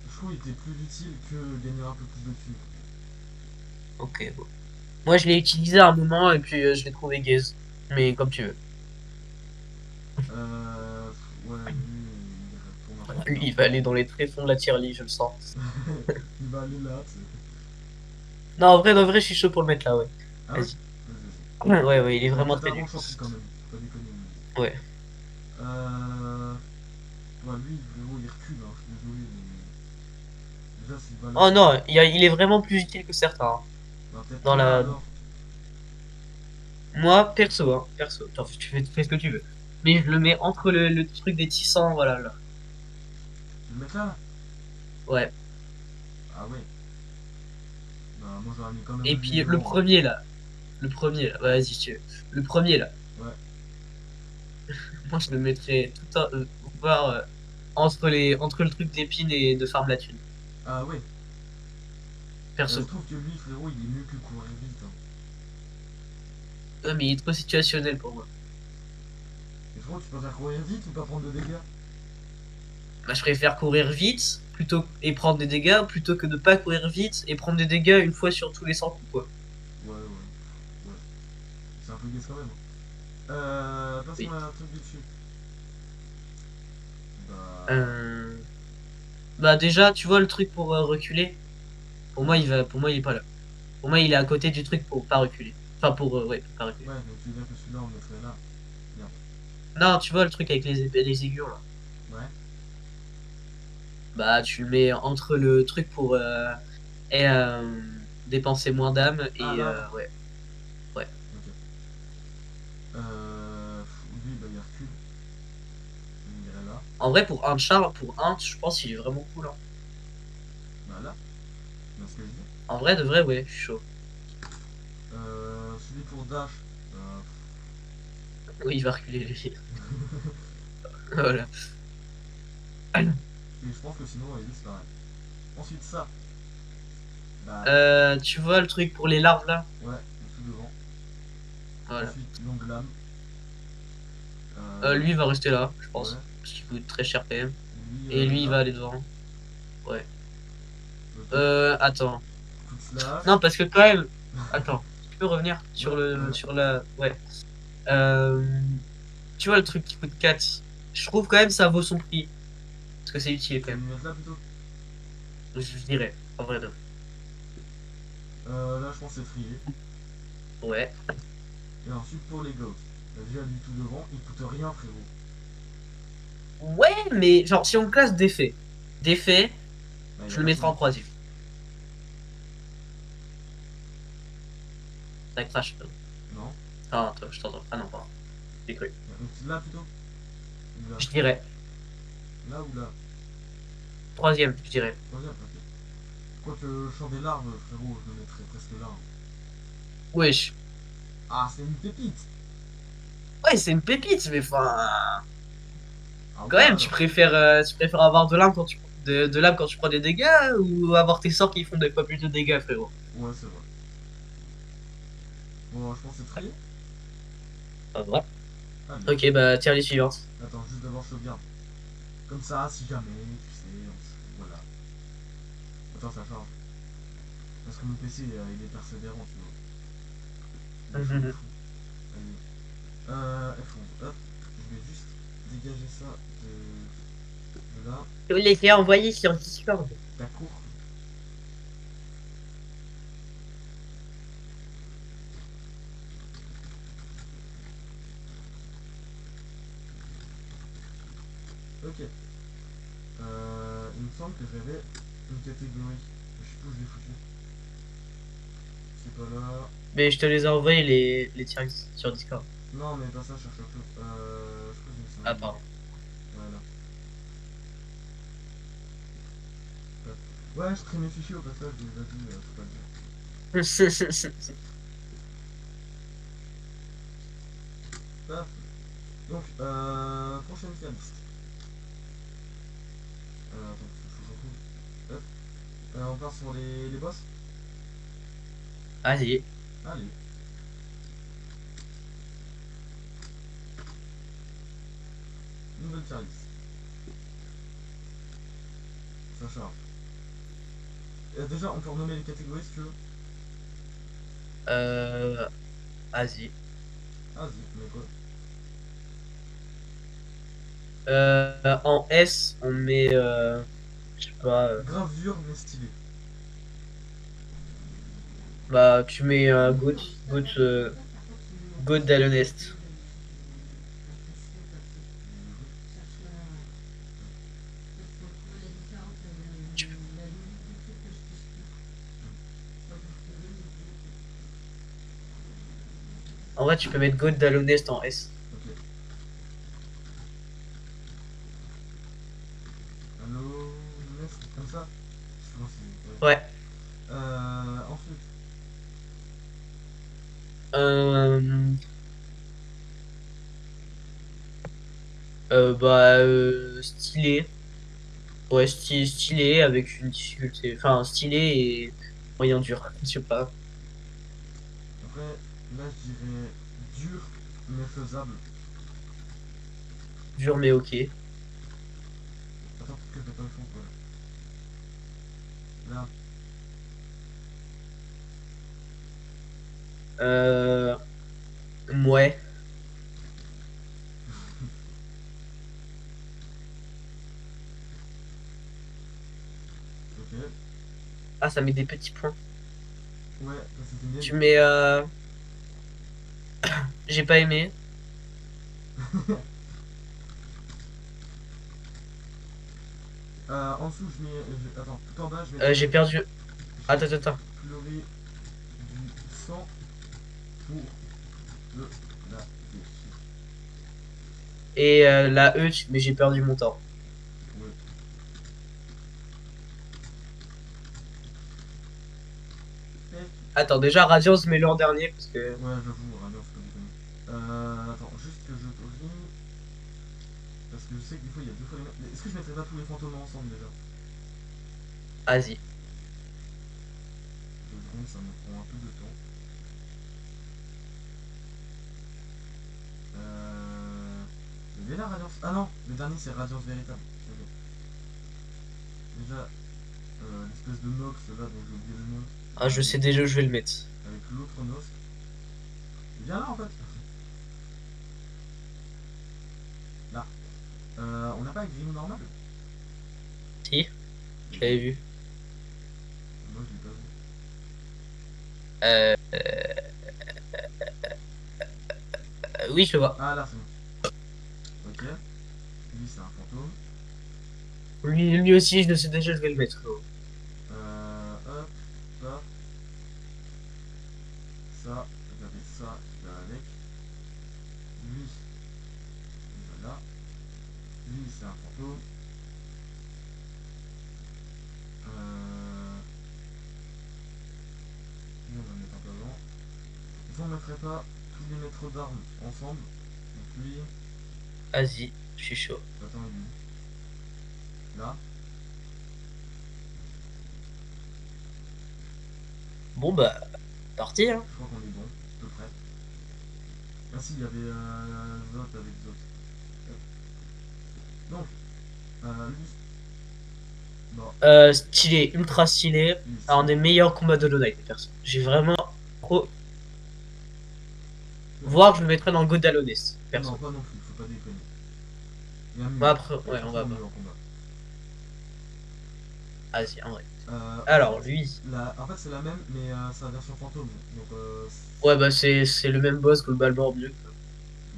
Je trouve qu'il était plus utile que gagner un peu plus de thunes. Ok, bon. Moi, je l'ai utilisé à un moment et puis je l'ai trouvé gaze. Mais comme tu veux. Ouais, lui, il retourne un peu plus Lui, tard. il va aller dans les tréfonds de la tier list, je le sens. Il va aller là, tu sais. Non, en vrai, je suis chaud pour le mettre là, ouais. Ah ouais? Vas-y. Vas-y, Ouais, ouais, il est vas-y. Bon, vraiment peut-être très avant nul. le champi quand même. Faut pas déconner. Ouais. Euh. Ouais, lui, frérot, il recule, hein, je suis désolé, mais. Déjà, s'il va là, Oh c'est pas. non, il est vraiment plus utile que certains, hein. Bah, peut-être Dans là la... alors. Moi, perso, hein, perso. Attends, tu fais ce que tu veux. Mais je le mets entre le truc des tissants, voilà, là. Le mec là, là. Ouais. Ah ouais. Bah, moi, j'aurais mis quand même Et Olivier puis le devant, hein. premier, là. Le premier, là. Ouais, vas-y, si tu veux. Le premier, là. Ouais. Moi, je le mettrais tout en... voir entre le truc d'épine et de farm la thune. Ah ouais. Je Perso. trouve que lui, frérot, il est mieux que courir vite, hein. Ouais, mais il est trop situationnel pour moi. Et frérot, tu préfères courir vite ou pas prendre de dégâts? Bah, je préfère courir vite et prendre des dégâts plutôt que de pas courir vite et prendre des dégâts une fois sur tous les 100 coups, quoi. Ouais, ouais. Ouais. C'est un peu gaze quand même, hein. Passons Oui. à un truc dessus. Bah. Euh, Bah déjà, tu vois le truc pour reculer. Ouais. Pour moi, il est pas là. Pour moi, il est à côté du truc pour pas reculer. Enfin, ouais, pour pas reculer. Ouais, donc tu veux dire que celui-là, on le mettrait là. Bien. Non, tu vois le truc avec les aiguilles là. Ouais. Bah, tu le mets entre le truc pour dépenser moins d'âme Ah, et l'arbre. ouais, ouais. Ok. Lui, bah, il recule. Il irait là. En vrai, pour un char, pour un, je pense qu'il est vraiment cool, hein. Bah, là. C'est ce que je dis. En vrai, de vrai, ouais, je suis chaud. Celui pour Dash. Euh, Oui, il va reculer lui. Voilà. et je pense que sinon, il disparaît. Ensuite, ça. Bah, Tu vois le truc pour les larves là? ouais, tout devant. Voilà. Ensuite, longue lame. Lui, il va rester là, je Ouais. pense. Parce qu'il coûte très cher quand même. Lui, Et lui, il là. va aller devant. Ouais. Ok. Attends. Coup de slash. Non, parce que quand même. Attends. Tu peux revenir Ouais, sur le ouais. sur la. Ouais. Euh, Tu vois le truc qui coûte 4. Je trouve quand même ça vaut son prix. Parce que c'est utile Tu quand veux même. me mettre là plutôt? Je dirais. En vrai, de vrai. Là, je pense que c'est trié. Ouais. Et ensuite, pour les goats. Bah, déjà, lui tout devant, il coûte rien, frérot. Ouais, mais genre, si on classe défait, Bah, il je a le mettrai personne. en troisième. Ça crache. Non. Ah, attends, je t'entends. Ah non, pardon. J'ai cru. Donc, là plutôt? Ou là? Je dirais. Là ou là? Troisième, je dirais. Troisième, ok. Quoique le champ des larves, frérot, je le mettrais presque là, hein. Wesh. Ah, c'est une pépite! Ouais, c'est une pépite, mais enfin. Ah Quand ouais, même, alors. tu préfères avoir de l'âme quand tu prends des dégâts ou avoir tes sorts qui font des fois plus de dégâts, frérot? Ouais, c'est vrai. Bon, je pense que c'est trié. Ah, ouais. Allez. Ok, bah, tiens les suivantes. Attends, juste d'abord, je sauvegarde. Comme ça, si jamais, tu sais, voilà. Attends, ça charge. Parce que mon PC, il est persévérant, tu vois. Il est chaud de fou. Allez. F11, hop. Je vais juste dégager ça de là. Je l'ai envoyé sur Discord. Ta cour. Ok. Il me semble que j'avais une catégorie. Je sais plus où je l'ai foutu. C'est pas là. Mais je te les ai envoyés les tiers sur Discord. Non, mais pas ça, je cherche autre chose. Je crois que je me suis Ah, envoyé. pardon. Voilà. Hop. Ouais, je trie mes fichiers au passage, mais vas-y, faut pas le dire. Paf. Donc, prochaine case. Attends, faut que je retrouve. Hop. On part sur les boss. Vas-y. Allez. Nouvelle tier list. Ça charge. Déjà, on peut renommer les catégories si tu veux. Euh, Vas-y. Vas-y, mais quoi? En S, on met, je sais pas, Gravure, mais stylé. bah, tu mets Goat Dallonest. Tu- En vrai, tu peux mettre Goat Dallonest en S. Ok. Allo, Nest, comme ça. Je pense que c'est. Ouais. Ouais. Ensuite, Euh, Bah, stylé. Ouais, stylé avec une difficulté. Enfin, stylé et moyen dur. Je sais pas. après, là je dirais dur, mais faisable. Dur mais ok. Attends, peut-être que je vais pas le fond, quoi. Là, Euh, ouais. ok. Ah, ça met des petits points. Ouais, ça c'était bien Tu du coup. mets, j'ai pas aimé. En dessous, je mets. Attends, tout en bas, je mettrais. J'ai perdu. J'ai Attends, attends, attends. pleuré du sang pour le la vérité. Et la E, mais j'ai perdu mon temps. Ouais. Tac. Attends, déjà, Radiance, mets-le en dernier parce que. Ouais, j'avoue, Radiant, faut pas déconner. Attends, juste que je corrige. Parce que je sais que des fois il y a deux fois les mêmes. Mais est-ce que je mettrais pas tous les fantômes ensemble déjà? Vas-y. 2 secondes, ça me prend un peu de temps. Il y avait la Radiance. Ah non, le dernier c'est Radiance véritable. Ok. Déjà, l'espèce de Nox là dont j'ai oublié le nom. Ah, je sais déjà où je vais le mettre. Avec l'autre Nox. Viens là en fait. Là. On n'a pas avec Grim normal? Si, Et je l'avais vu. moi je l'ai pas vu. Euh, oui, je le vois. Ah là c'est bon. Ok. Lui c'est un fantôme. Lui aussi, je le sais déjà, je vais le mettre. Hop, hop. Ça, j'avais ça qui va avec. Lui, il va là. Lui c'est un fantôme. Lui on va le mettre un peu avant. Est-ce qu'on mettrait pas tous les maîtres d'armes ensemble? Donc lui, Vas-y, je suis chaud. attends, il est où? Là, Bon, bah, parti, hein. je crois qu'on est bon, à peu près. Ah si, il y avait Zot avec Zot. Donc, lui, bon, Stylé, ultra stylé. lui est Un stylé. des meilleurs combats de Hollow Knight, perso. J'ai vraiment trop. Voire, je le mettrais dans le God Honest, Non, perso. pas non plus, faut pas déconner. Il y a Bah, mieux, après, il y a ouais, on va franchement voir. mieux en combat. Vas-y, en vrai. Ensuite, Alors, lui. en fait c'est la même, mais c'est la version fantôme. Donc, Ouais, bah, c'est le même boss globalement mieux.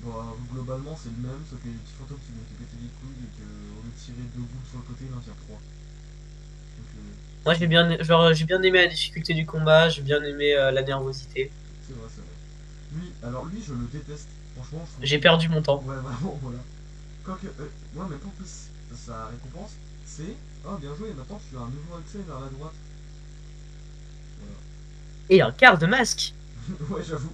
bon, globalement c'est le même, sauf qu'il y a des petits fantômes qui viennent te péter les couilles et qu'au lieu de tirer 2 boules sur le côté, il en tire 3. Donc, Moi, j'ai bien aimé la difficulté du combat, j'ai bien aimé la nervosité. C'est vrai, c'est vrai. Lui, alors lui, je le déteste. Franchement, je trouve J'ai qu'il... perdu mon temps. Ouais, vraiment, voilà. Quoique, ouais, mais en plus, sa récompense, c'est... Oh, bien joué, maintenant tu as un nouveau accès vers la droite. Voilà. Et un quart de masque. Ouais, j'avoue.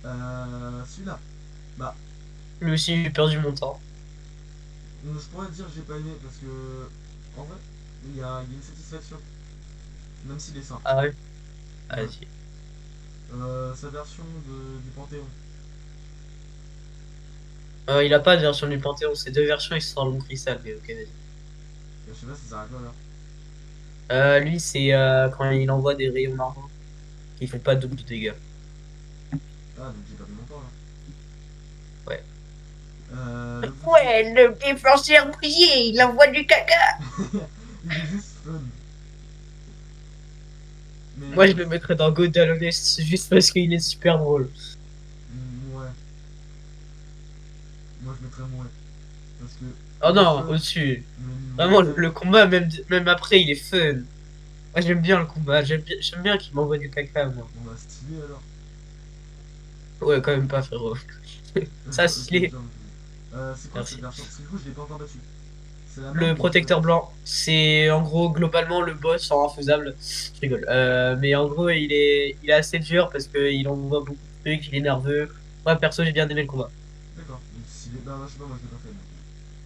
Celui-là. Bah, Lui aussi, j'ai perdu mon temps. je pourrais dire que j'ai pas aimé parce que... En vrai, il y a une satisfaction. Même s'il est simple. Ah ouais. Ouais. Vas-y. Sa version du Panthéon. Il a pas de version du Panthéon, c'est deux versions, ils sont dans le cristal, mais ok, vas-y. Je sais pas si ça sert à quoi là. Lui, c'est quand il envoie des rayons marrants qui font pas double de dégâts. Ah, donc j'ai perdu mon temps là. Ouais. Le petit. Ouais, le défenseur brillé, il envoie du caca. Il est juste fun. Mais Moi, je le mettrais dans Godal Honest juste parce qu'il est super drôle. ouais, moi je mettrais moins. Parce que Oh il est non, fun, au-dessus. mais il Vraiment, est le tellement. combat, même après, il est fun. Moi, j'aime bien le combat. J'aime bien qu'il m'envoie du caca, moi. On va stylé alors. Ouais, quand même pas, frérot. Ça, Ok, stylé. bien. C'est quoi cette Merci. version? Parce que du coup je l'ai pas encore battu. C'est la même Le que j'ai déjà protecteur battue. blanc, c'est en gros globalement le boss en infaisable. Je rigole. Mais en gros, il est assez dur parce qu'il envoie beaucoup de trucs, il est nerveux. Moi, perso, j'ai bien aimé le combat. D'accord. Donc stylé. Bah, je sais pas, moi je l'ai pas fait. Donc.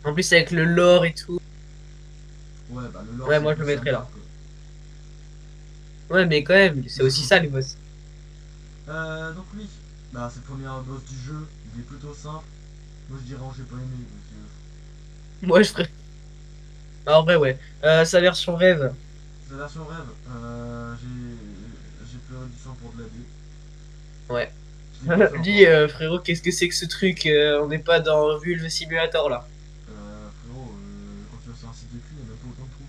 En plus, avec le lore et tout. Ouais, bah le lore Ouais, c'est moi, je plus le sa mettrais mère là. quoi. Ouais, mais quand même, c'est aussi ça, les boss. Donc lui, bah c'est le premier boss du jeu. Il est plutôt simple. Moi je dirais j'ai pas aimé. Donc, Moi, je ferais. Ah, en vrai, ouais. Sa version rêve. c'est la version rêve. J'ai pleuré du sang pour de la D. Ouais. Je l'ai pas fait Lui, encore. frérot, qu'est-ce que c'est que ce truc? On n'est pas dans Vulve Simulator là. Frérot, quand tu vas sur un site de cul, il n'y a même pas autant de trous.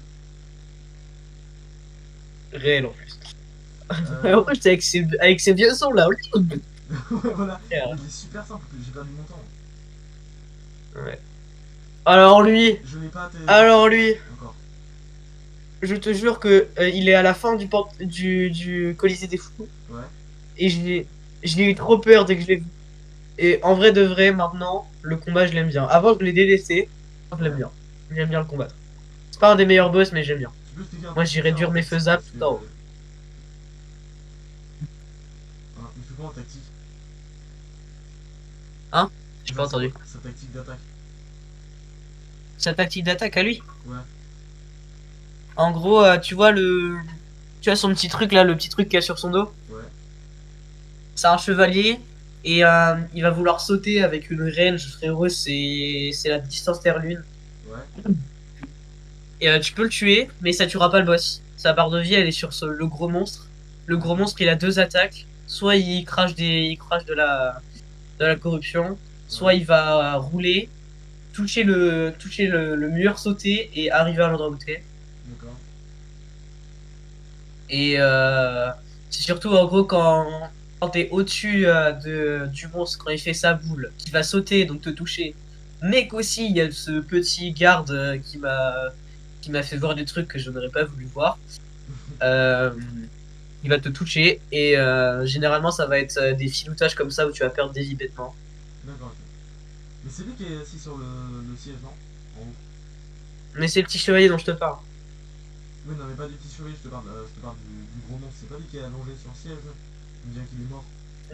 Réel en plus. En Donc, plus, c'est avec ses vieux sons là. ouais, voilà. Il est super simple, j'ai perdu mon temps. Ouais. Alors lui. Je n'ai pas testé Alors lui. encore. Je te jure que il est à la fin du Colisée des Fous Ouais, et je l'ai eu trop peur dès que je l'ai vu. Et en vrai de vrai, maintenant, le combat, je l'aime bien. Avant, je l'ai délaissé. Je l'aime ouais. bien. J'aime bien le combattre. C'est pas un des meilleurs boss, mais j'aime bien. Tu peux expliquer un peu Moi, ce qu'il j'irais fait en dur mais tactique faisable parce tout en que. haut. Hein, il fait quoi en tactique? Hein? J'ai pas Genre entendu. sa tactique d'attaque. Sa tactique d'attaque à lui. Ouais, En gros, tu vois son petit truc là, le petit truc qu'il y a sur son dos. ouais, C'est un chevalier et il va vouloir sauter avec une range, frérot. C'est la distance Terre-Lune. ouais. Et tu peux le tuer, mais ça tuera pas le boss. Sa barre de vie, elle est sur le gros monstre. Le gros D'accord. monstre, il a deux attaques. Soit il crache de la corruption, Ouais, soit il va rouler, toucher le mur, sauter et arriver à l'endroit où t'es. d'accord. Et c'est surtout en gros quand t'es au-dessus du monstre, quand il fait sa boule, qui va sauter, donc te toucher. Mais qu'aussi, il y a ce petit garde qui m'a fait voir des trucs que je n'aurais pas voulu voir. Euh, il va te toucher et généralement ça va être des filoutages comme ça où tu vas perdre des vies bêtement. D'accord, ok. Mais c'est lui qui est assis sur le siège, non? En haut. Mais c'est le petit chevalier dont je te parle. Oui, non, mais pas du petit chevalier, je te parle du gros monstre. C'est pas lui qui est allongé sur le siège, là. On dirait qu'il est mort.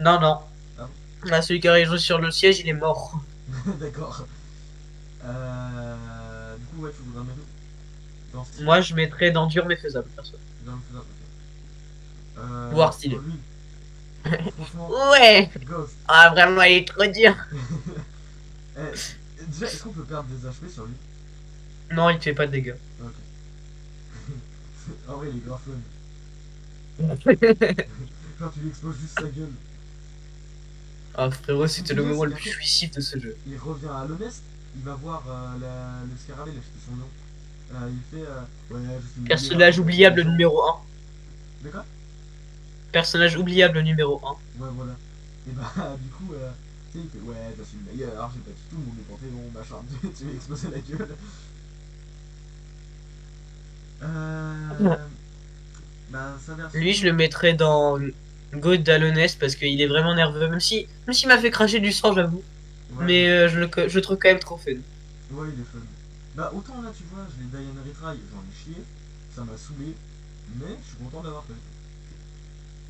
Non, non. Ah Là, celui qui arrive sur le siège, il est mort. bon. D'accord. Du coup, ouais, tu voudrais mettre dans style. Moi, je mettrais dans dur mais faisable, perso. Dans le faisable, ok. Voire Bon, stylé. lui, franchement, Ouais! Ghost. Ah, vraiment, il est trop dur. Déjà, est-ce qu'on peut perdre des HP sur lui? Non, il te fait pas de dégâts. Ok. En vrai, il est grave fun. Genre, tu lui exploses juste sa gueule. Ah, frérot, Ce qui me c'était fait le rire, moment c'est le plus qu'après, jouissif de ce jeu. il revient à l'honnête, il va voir le scarabée, là, je sais plus son nom. Il fait, ouais, je suis le meilleur Personnage oubliable dirigeant. numéro un. De quoi? Personnage oubliable numéro un. Ouais, voilà. Et bah, du coup, tu sais, il fait, ouais, je suis le meilleur, j'ai battu tout le monde, Panthéon, machin, tu lui explosé la gueule. Euh, Bah, sa version. Lui, je le mettrais dans God Dalonès parce qu'il est vraiment nerveux. Même s'il m'a fait cracher du sang, j'avoue. Ouais, Mais j'avoue. je le trouve quand même trop fun. Ouais, il est fun. Bah, autant là, tu vois, je l'ai Diana Retry, j'en ai chié, ça m'a saoulé, mais je suis content d'avoir fait.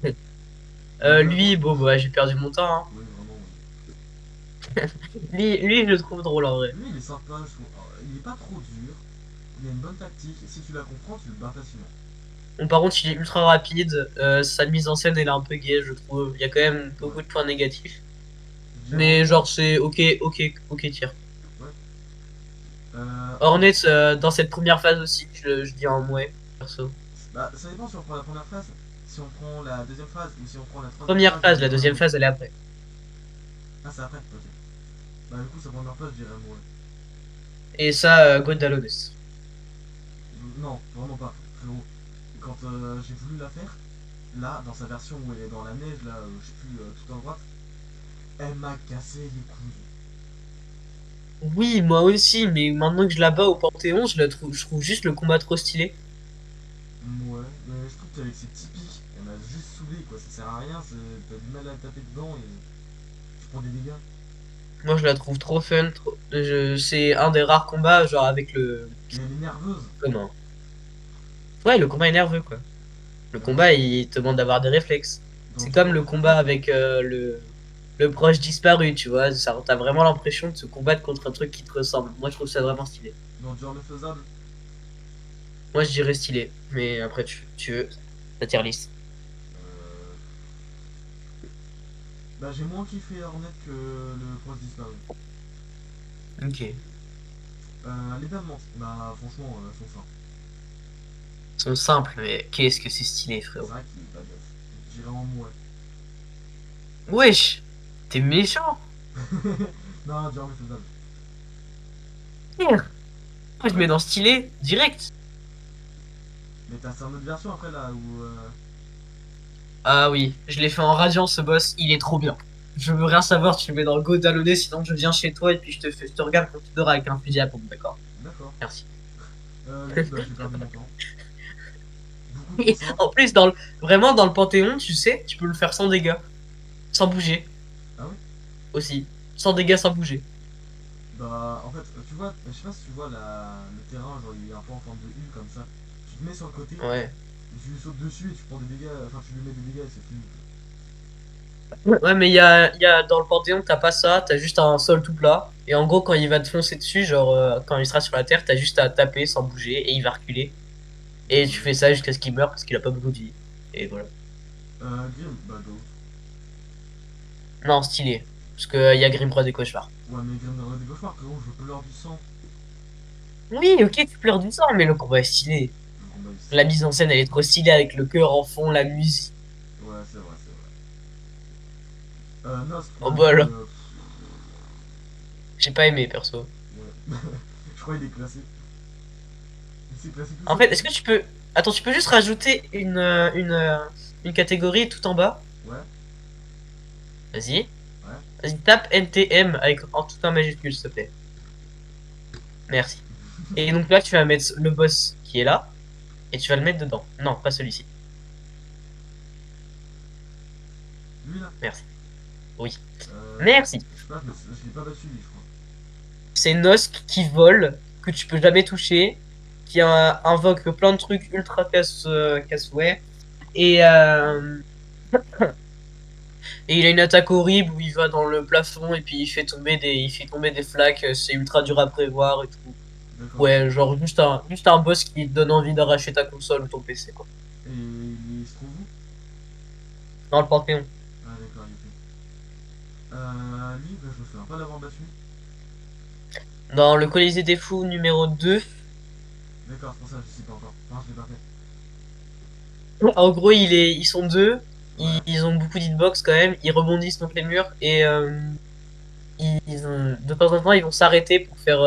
Donc, Lui, bon, bah, j'ai perdu mon temps, hein. oui, vraiment, ouais. Lui, je le trouve drôle en vrai. Lui, il est sympa, je trouve. Il est pas trop dur, il a une bonne tactique, et si tu la comprends, tu le bats facilement. Bon, par contre, il est ultra rapide. Sa mise en scène, elle est un peu gay, je trouve. Il y a quand même Ouais. beaucoup de points négatifs. Je dirais en Mais moins. genre, c'est ok, ok, ok, tier. Ouais. Hornets, Hornet. dans cette première phase aussi, je dis en mouais, perso. Bah, ça dépend si on prend la première phase, si on prend la deuxième phase, ou si on prend la troisième Première phase, je phase, la dirais deuxième Moe. phase, elle est après. Ah, c'est après, ok. Bah, du coup, sa première phase, je dirais Moe. Et ça, God Dalonès. Non, vraiment pas, frérot. Quand j'ai voulu la faire, là, dans sa version où elle est dans la neige, là, je sais plus, tout à droite, elle m'a cassé les couilles. Oui, moi aussi, mais maintenant que je la bats au Panthéon, je trouve juste le combat trop stylé. Ouais, mais je trouve qu'avec ses petits pics, elle m'a juste saoulé, quoi. Ça sert à rien, t'as du mal à taper dedans et tu prends des dégâts. Moi, je la trouve trop fun. C'est un des rares combats, genre avec le. Et elle est nerveuse. Comment? Ouais, le combat est nerveux, quoi. Le Alors, combat, il te demande d'avoir des réflexes. dans C'est Dur comme en le combat défaisable, avec le proche disparu, tu vois. Ça, t'as vraiment l'impression de se combattre contre un truc qui te ressemble. Moi, je trouve ça vraiment stylé. dans Dur le faisable, Moi, je dirais stylé. Mais après, tu veux, ta tier list. euh, bah j'ai moins kiffé Hornet que le proche disparu. Ok. Les dames mentent, bah franchement, elles sont simples. Ils sont simples, mais qu'est-ce que c'est stylé, C'est frérot. vrai qu'il est badass. J'irai en mouais. Wesh! T'es méchant! Non, Dur le faisable. Merde. Moi, Ah je ouais, mets dans stylé, direct. mais t'as une autre version après là où. Ah oui, je l'ai fait en radiant ce boss, il est trop bien. Je veux rien savoir, tu le mets dans le Go Dalloné, sinon je viens chez toi et puis je te regarde quand tu dors avec un fusil à pompe, d'accord? D'accord. Merci. Lui, bah j'ai perdu mon temps. Beaucoup trop Et simple. en plus, vraiment dans le Panthéon, tu sais, tu peux le faire sans dégâts, sans bouger Ah oui. aussi. Sans dégâts, sans bouger. Bah en fait, tu vois, je sais pas si tu vois le terrain, genre il est un peu en forme de U comme ça. Tu te mets sur le côté, Ouais. tu sautes dessus et tu prends des dégâts, enfin tu lui mets des dégâts et c'est fini. Ouais, mais il y a dans le Panthéon, t'as pas ça, t'as juste un sol tout plat. Et en gros, quand il va te foncer dessus, genre quand il sera sur la terre, t'as juste à taper sans bouger et il va reculer. Et tu Ouais. fais ça jusqu'à ce qu'il meure parce qu'il a pas beaucoup de vie. Et voilà. Grim, bah go. Non, stylé. Parce que il y a Grimbroid et Cauchemar. Ouais, mais Grim dans des cauchemars, frérot, je veux plus leur du sang. Oui, ok, tu pleures du sang, mais le combat est stylé. Le combat est La stylé. mise en scène, elle est trop stylée avec le cœur en fond, la musique. Ouais, c'est vrai, c'est vrai. Nosk, Oh bah bah lui, là, j'ai pas aimé perso. ouais. Je crois qu'il est classé. Il s'est classé tout En seul, fait, t'as est-ce vu? que tu peux. Attends, tu peux juste rajouter une catégorie tout en bas? Ouais, Vas-y. ouais. Vas-y, tape NTM avec en tout un majuscule, s'il te plaît. Merci. Et donc là, tu vas mettre le boss qui est là, et tu vas le mettre dedans. Non, pas celui-ci. Lui là, Merci. Oui. euh, Merci. je sais pas, je l'ai pas battu lui, je crois. C'est Nosk qui vole, que tu peux jamais toucher, qui invoque plein de trucs ultra casse-ouais. Et, euh, et il a une attaque horrible où il va dans le plafond et puis il fait tomber des flaques. C'est ultra dur à prévoir et tout. D'accord. Ouais, genre juste un boss qui te donne envie d'arracher ta console ou ton PC, quoi. Et il se trouve où? Dans le Panthéon. Ah, d'accord, il est fait. Lui, bah, je me souviens pas l'avoir battu. Dans le Colisée des Fous numéro 2, D'accord, c'est pour ça que je sais pas encore. Enfin, je l'ai pas fait. en gros, ils sont deux. Ouais. Ils ont beaucoup d'hitbox quand même. Ils rebondissent contre les murs et de temps en temps, ils vont s'arrêter pour faire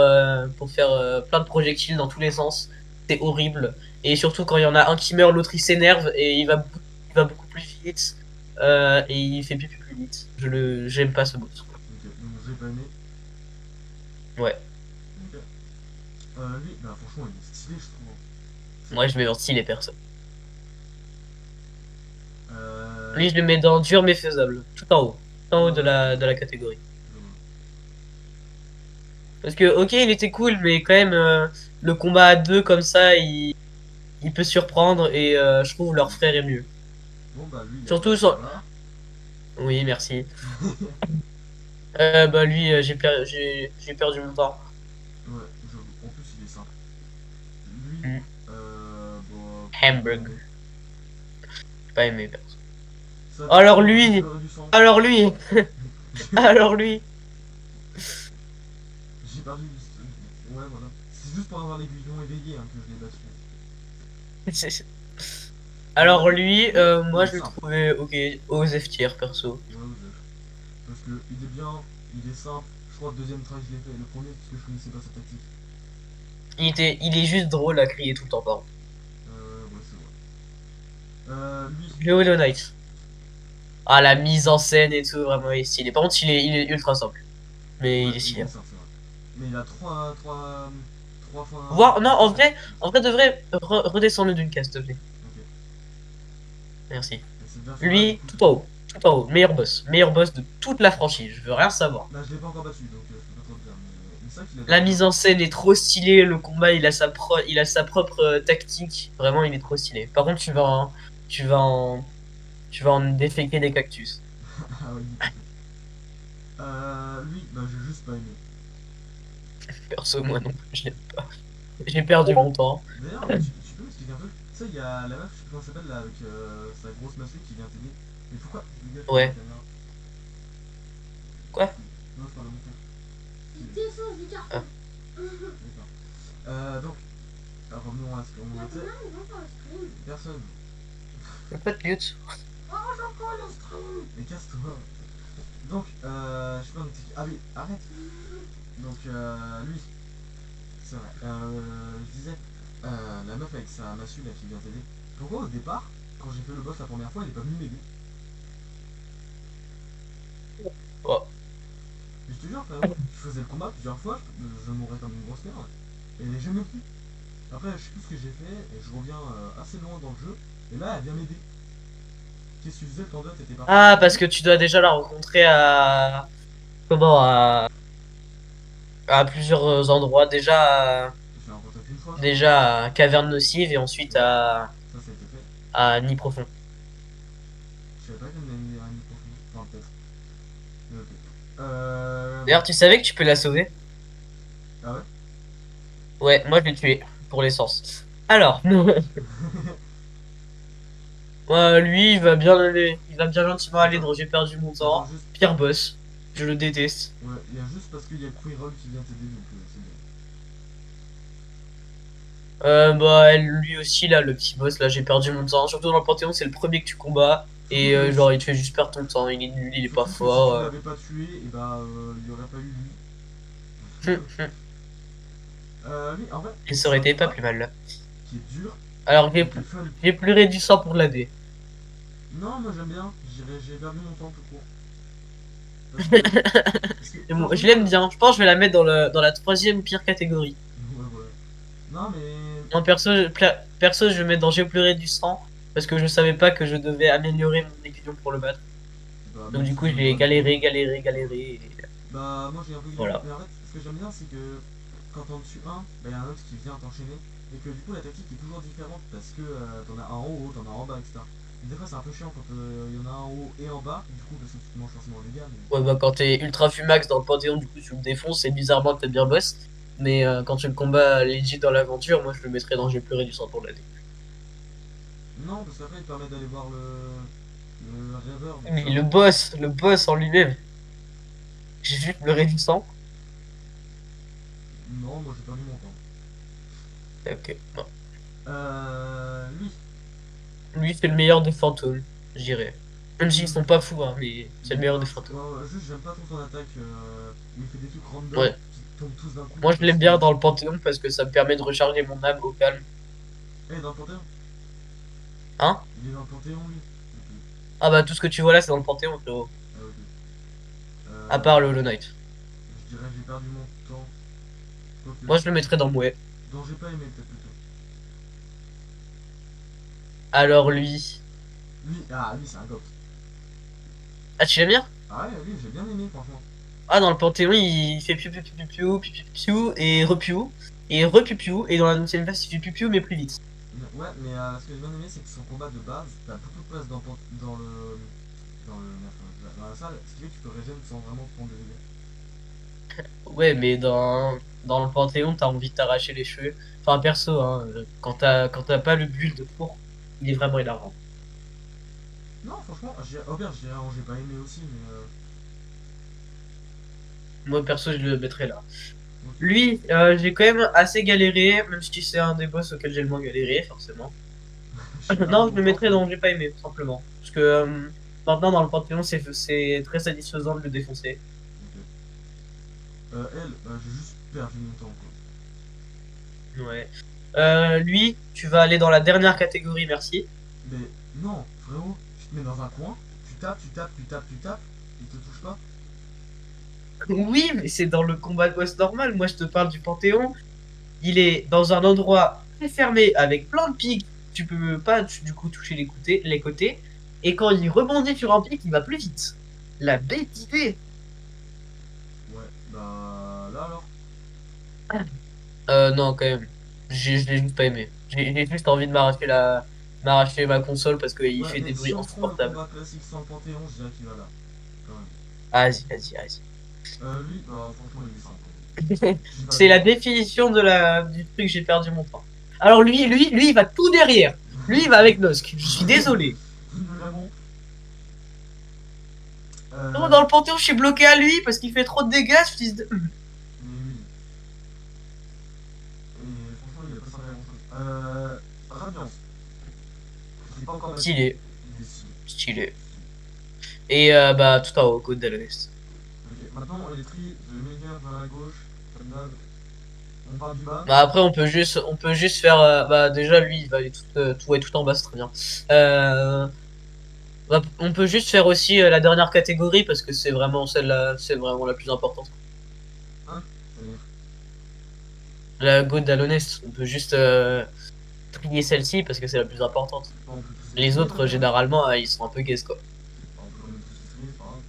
plein de projectiles dans tous les sens. C'est horrible. Et surtout, quand il y en a un qui meurt, l'autre il s'énerve et il va beaucoup plus vite. Et il fait plus vite. J'aime pas ce boss. Ok, donc j'ai pas aimé. Ouais. Ok. Lui, bah franchement, il est stylé, je trouve. Moi, je vais en style les persos. Lui, je le mets dans dur mais faisable. Tout en haut. Tout en haut ouais, de la catégorie. je vois. Parce que, ok, il était cool, mais quand même, le combat à deux comme ça, il peut surprendre et je trouve leur frère est mieux. Bon, bah lui, il a Surtout perdu, sur... voilà. Oui, merci. Bah lui, j'ai perdu mon temps. Ouais, j'avoue. En plus, il est simple. Lui, Hmm. bon, j'ai pas Hamburg. aimé. J'ai pas aimé, perso. Ça, de toute Alors façon, j'ai lui! pleuré du sang. Alors lui! Alors lui! J'ai perdu du... Ouais, voilà. C'est juste pour avoir l'aiguillon éveillé hein, que je l'ai battu. Alors lui, Il moi est je le simple. trouvais ok, aux F tier perso. Ouais, Osef. Parce que il est bien, il est simple. Je crois que le deuxième try, je l'ai fait. Le premier, parce que je connaissais pas sa tactique. Il est juste drôle à crier tout le temps, pardon. Ouais, c'est vrai. Lui, Le Hollow Knight. Ah, la mise en scène et tout, vraiment, il est stylé. Par contre, il est ultra simple. Mais ouais, il est il stylé. est simple, c'est vrai. Mais il a trois fois Voir, non, plus simple. en vrai, de vrai, redescends-le d'une case, s'il te plaît. Ok. Merci. Et cette version-là, du Lui, coup, tout en haut. Tout en haut. Meilleur boss. Meilleur boss de toute la franchise. Je veux rien savoir. bah, je l'ai pas encore battu, donc je peux pas trop te dire. Mais c'est vrai qu'il a La l'air bien. mise en scène est trop stylée. Le combat, il a sa propre tactique. Vraiment, il est trop stylé. Par contre, tu vas en, tu vas en déféquer des cactus. Ah ouais, nickel. Lui, bah, j'ai juste pas aimé. Perso, moi non plus, je l'aime pas. J'ai perdu mon temps. D'ailleurs, tu peux m'expliquer un peu? Tu sais, il y a la meuf, je sais plus comment elle s'appelle là, avec sa grosse massue qui vient t'aider. Mais pourquoi? Dégage de la Ouais. caméra. Quoi? Non, c'est pas le monteur. Ah. D'accord. Donc, revenons à ce qu'on était. Personne. Y'a pas de mute. Oh, j'en prends le stream! Mais casse-toi. Donc, je sais pas où on était. Ah oui, arrête! Donc, lui, c'est vrai. Je disais, la meuf avec sa massue là qui vient t'aider. Pourquoi au départ, quand j'ai fait le boss la première fois, elle est pas venue m'aider? Oh. Mais je te jure, frérot, je faisais le combat plusieurs fois, je mourrais comme une grosse merde. Et elle est jamais venue. Après, je sais plus ce que j'ai fait, et je reviens assez loin dans le jeu. Et là, elle vient m'aider. Qu'est-ce que tu faisais quand d'autres étaient partis? Ah, parce que tu dois déjà la rencontrer à... Comment? À plusieurs endroits. Je l'ai rencontré qu'une fois, je crois. Déjà à Caverne Nocive et ensuite Ouais, ça a été fait. à Nid Profond. Je savais pas qu'elle me donnait un profond. Enfin, peut-être. Mais ok. D'ailleurs, tu savais que tu peux la sauver? Ah ouais? Ouais, moi je l'ai tué pour l'essence. Alors, lui, il va bien gentiment aller Attends, droit. J'ai perdu mon attends temps. juste. Pire boss. Je le déteste. Ouais, il y a juste parce qu'il y a Quirrell qui vient t'aider, donc c'est bon. Bah, lui aussi, là, le petit boss, là, j'ai perdu mon temps. Surtout dans le Panthéon, c'est le premier que tu combats. Surtout Et que genre, il te fait juste perdre ton temps. Il est nul, il est pas Surtout que si fort. tu l'avais pas tué, et bah il y aurait pas eu lui. Lui, en vrai, Et ça c'est aurait un été pas combat plus mal, là. qui est dur Alors, et qui est fun. j'ai pleuré du sang pour l'AD. Non, moi j'aime bien, j'ai perdu mon temps tout court. Parce que, parce que Et quand moi, je je l'aime regarde. bien. Je pense que je vais la mettre dans la troisième pire catégorie. Ouais, voilà. Non, mais. Non, perso, je vais mettre dans J'ai pleuré du sang. Parce que je savais pas que je devais améliorer mon aiguillon pour le battre. Bah, Donc, même du si coup, je le j'ai donne, quoi. galéré. Et Bah, moi j'ai un peu galéré, voilà. mais en fait, ce que j'aime bien, c'est que quand t'en tues un, bah, y a un autre qui vient t'enchaîner, et que du coup, la tactique est toujours différente parce que t'en as un en haut, t'en as un en bas, etc. Des fois, c'est un peu chiant quand il y en a un en haut et en bas, du coup, parce que tu te manges forcément les dégâts, mais. Ouais, bah, quand t'es ultra fumax dans le Panthéon, du coup, tu le défonces. Et bizarrement, t'es bien boss. Mais quand tu le combats legit dans l'aventure, moi, je le mettrais dans J'ai pleuré du sang pour l'AD. Non, parce qu'après, il te permet d'aller voir le rêveur, donc Mais ça va. le boss en lui-même. J'ai juste pleuré du sang. Non, moi j'ai perdu mon temps. Ok, bon. Lui, Lui, c'est le meilleur des fantômes, je dirais. Même s'ils sont hmm, pas fous, hein, mais c'est il le est meilleur bien. des fantômes. Ouais, juste, j'aime pas trop son attaque où il fait des trucs random Ouais. qui tombent tous d'un coup Moi, je parce l'aime que. bien dans le Panthéon parce que ça me permet de recharger mon âme au calme. Eh, dans le Panthéon. Hein? Il est dans le Panthéon, lui. Ok. Ah bah, tout ce que tu vois là, c'est dans le Panthéon, frérot. Ah, ok. À part Euh, le Hollow Knight. je dirais que j'ai perdu mon temps. Quoique. Moi, je le mettrais dans Mouais. Dont j'ai pas aimé, peut-être plutôt. Alors lui, Lui, c'est un goth. Ah, tu l'aimes bien? Ah ouais, lui, j'ai bien aimé, franchement. Ah, dans le Panthéon, il fait piou piou piou piou piou piou piou et repiou. Et repiou et dans la deuxième phase, il fait piou piou mais plus vite. Ouais, mais ce que j'ai bien aimé, c'est que son combat de base, t'as beaucoup de place dans le. Dans la salle, ce qui fait que tu peux régène sans vraiment prendre de dégâts. Ouais, mais dans le Panthéon, t'as envie de t'arracher les cheveux. Enfin, perso, hein, quand t'as pas le build pour, il est vraiment énervant. Non, franchement, Aubert, je dirais, j'ai pas aimé aussi, mais. Moi, perso, je le mettrais là. Ok. Lui, j'ai quand même assez galéré, même si c'est un des boss auquel j'ai le moins galéré, forcément. J'ai perdu Non, je mon le temps, mettrais frérot. dans j'ai pas aimé, tout simplement. Parce que maintenant, dans le Panthéon, c'est très satisfaisant de le défoncer. Ok. Elle, j'ai juste perdu mon temps, quoi. Ouais. Lui, tu vas aller dans la dernière catégorie, merci. Mais non, frérot, tu te mets dans un coin, tu tapes, tu tapes, tu tapes, tu tapes, il te touche pas. Oui, mais c'est dans le combat de boss normal. Moi, je te parle du Panthéon. Il est dans un endroit très fermé avec plein de pics. Tu peux pas, du coup, toucher les côtés. Et quand il rebondit sur un pic, il va plus vite. La bête idée. Ouais, bah là alors. Non, quand même. Je l'ai juste pas aimé. J'ai juste envie de m'arracher ma console parce qu'il Ouais, fait mais des si bruits on prend le insupportables. combat classique sans le Panthéon, je dirais qu'il va là, quand même. Vas-y, vas-y, vas-y. Lui, bah franchement, il est simple. Je dis pas le C'est la contraire. définition du truc, j'ai perdu mon temps. Alors lui, il va tout derrière. Lui, il va avec Nosk. Je suis désolé. Vraiment. Non, Euh, dans le Panthéon, je suis bloqué à lui parce qu'il fait trop de dégâts, fils de... mais oui. Et franchement, il a pas servi à grand chose. Radiance. Je l'ai pas encore battu. Stylé, Il est stylé. stylé. Et bah, tout en haut, côte d'Alonest. Ok, maintenant on les trie de meilleur vers la gauche, comme d'hab. On part du bas. Bah après, on peut juste faire... bah déjà, lui, il va aller tout et tout en bas, c'est très bien. Bah, on peut juste faire aussi la dernière catégorie parce que c'est vraiment celle-là, c'est vraiment la plus importante. Hein. C'est-à-dire. La Go d'Alonest, on peut juste trier celle-ci parce que c'est la plus importante. Bon, on peut tous les Les trier autres, d'ailleurs. généralement, ils sont un peu gaze, quoi. Enfin, on peut quand même tous les trier, c'est pas grave.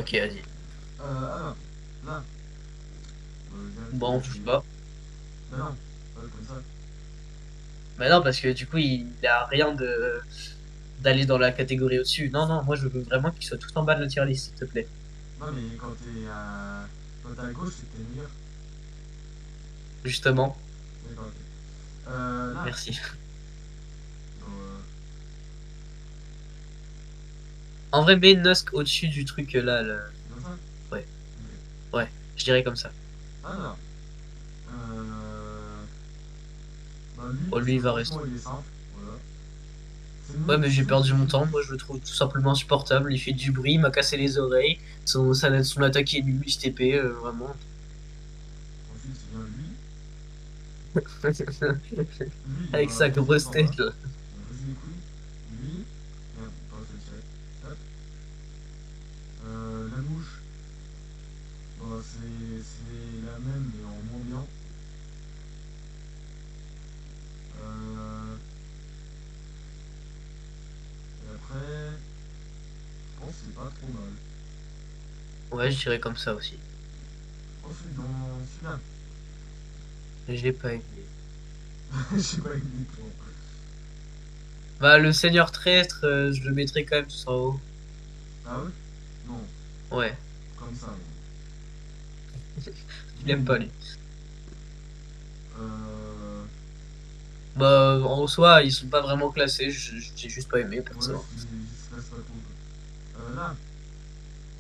Ok, vas-y. Alors, là, je Bon, vais on touche trier. pas. Bah non, pas comme ça. Bah non, parce que du coup, il a rien de d'aller dans la catégorie au-dessus. Non, non, moi, je veux vraiment qu'il soit tout en bas de la tier list, s'il te plaît. Non, mais quand t'es à gauche, c'est que t'es meilleur. Justement. D'accord, ok. Là. Merci. Euh, En vrai, mets Nosk au-dessus du truc là, là. comme ça. Ouais, Ok. ouais, je dirais comme ça. Alors, euh, bah lui, Oh, parce lui, il que va franchement, rester. il est simple. Voilà. Ouais, mais j'ai C'est nous perdu qui mon fait le temps. Moi, plus. je le trouve tout simplement insupportable. Il fait du bruit, il m'a cassé les oreilles. Son attaque est nulle, TP, vraiment. Ensuite, il vient lui. Lui, il Avec va sa quasi tout grosse en bas. tête, là. Vas-y les couilles. Lui. Merde, pas je vais le tirer. Hop. La mouche. Bon, c'est la même, mais en moins bien. Euh, et après, je pense que c'est pas trop mal. Ouais, je dirais comme ça aussi. Ensuite, dans celui-là, J'ai pas aimé. je sais pas une plans. Bah, le Seigneur Traître, je le mettrais quand même tout en haut. Ah ouais. Non, Ouais, comme ça, non. je l'aime pas, lui. Euh, Bah, en soi, ils sont pas vraiment classés. J'ai juste pas aimé, ouais, perso. il se passe pas trop.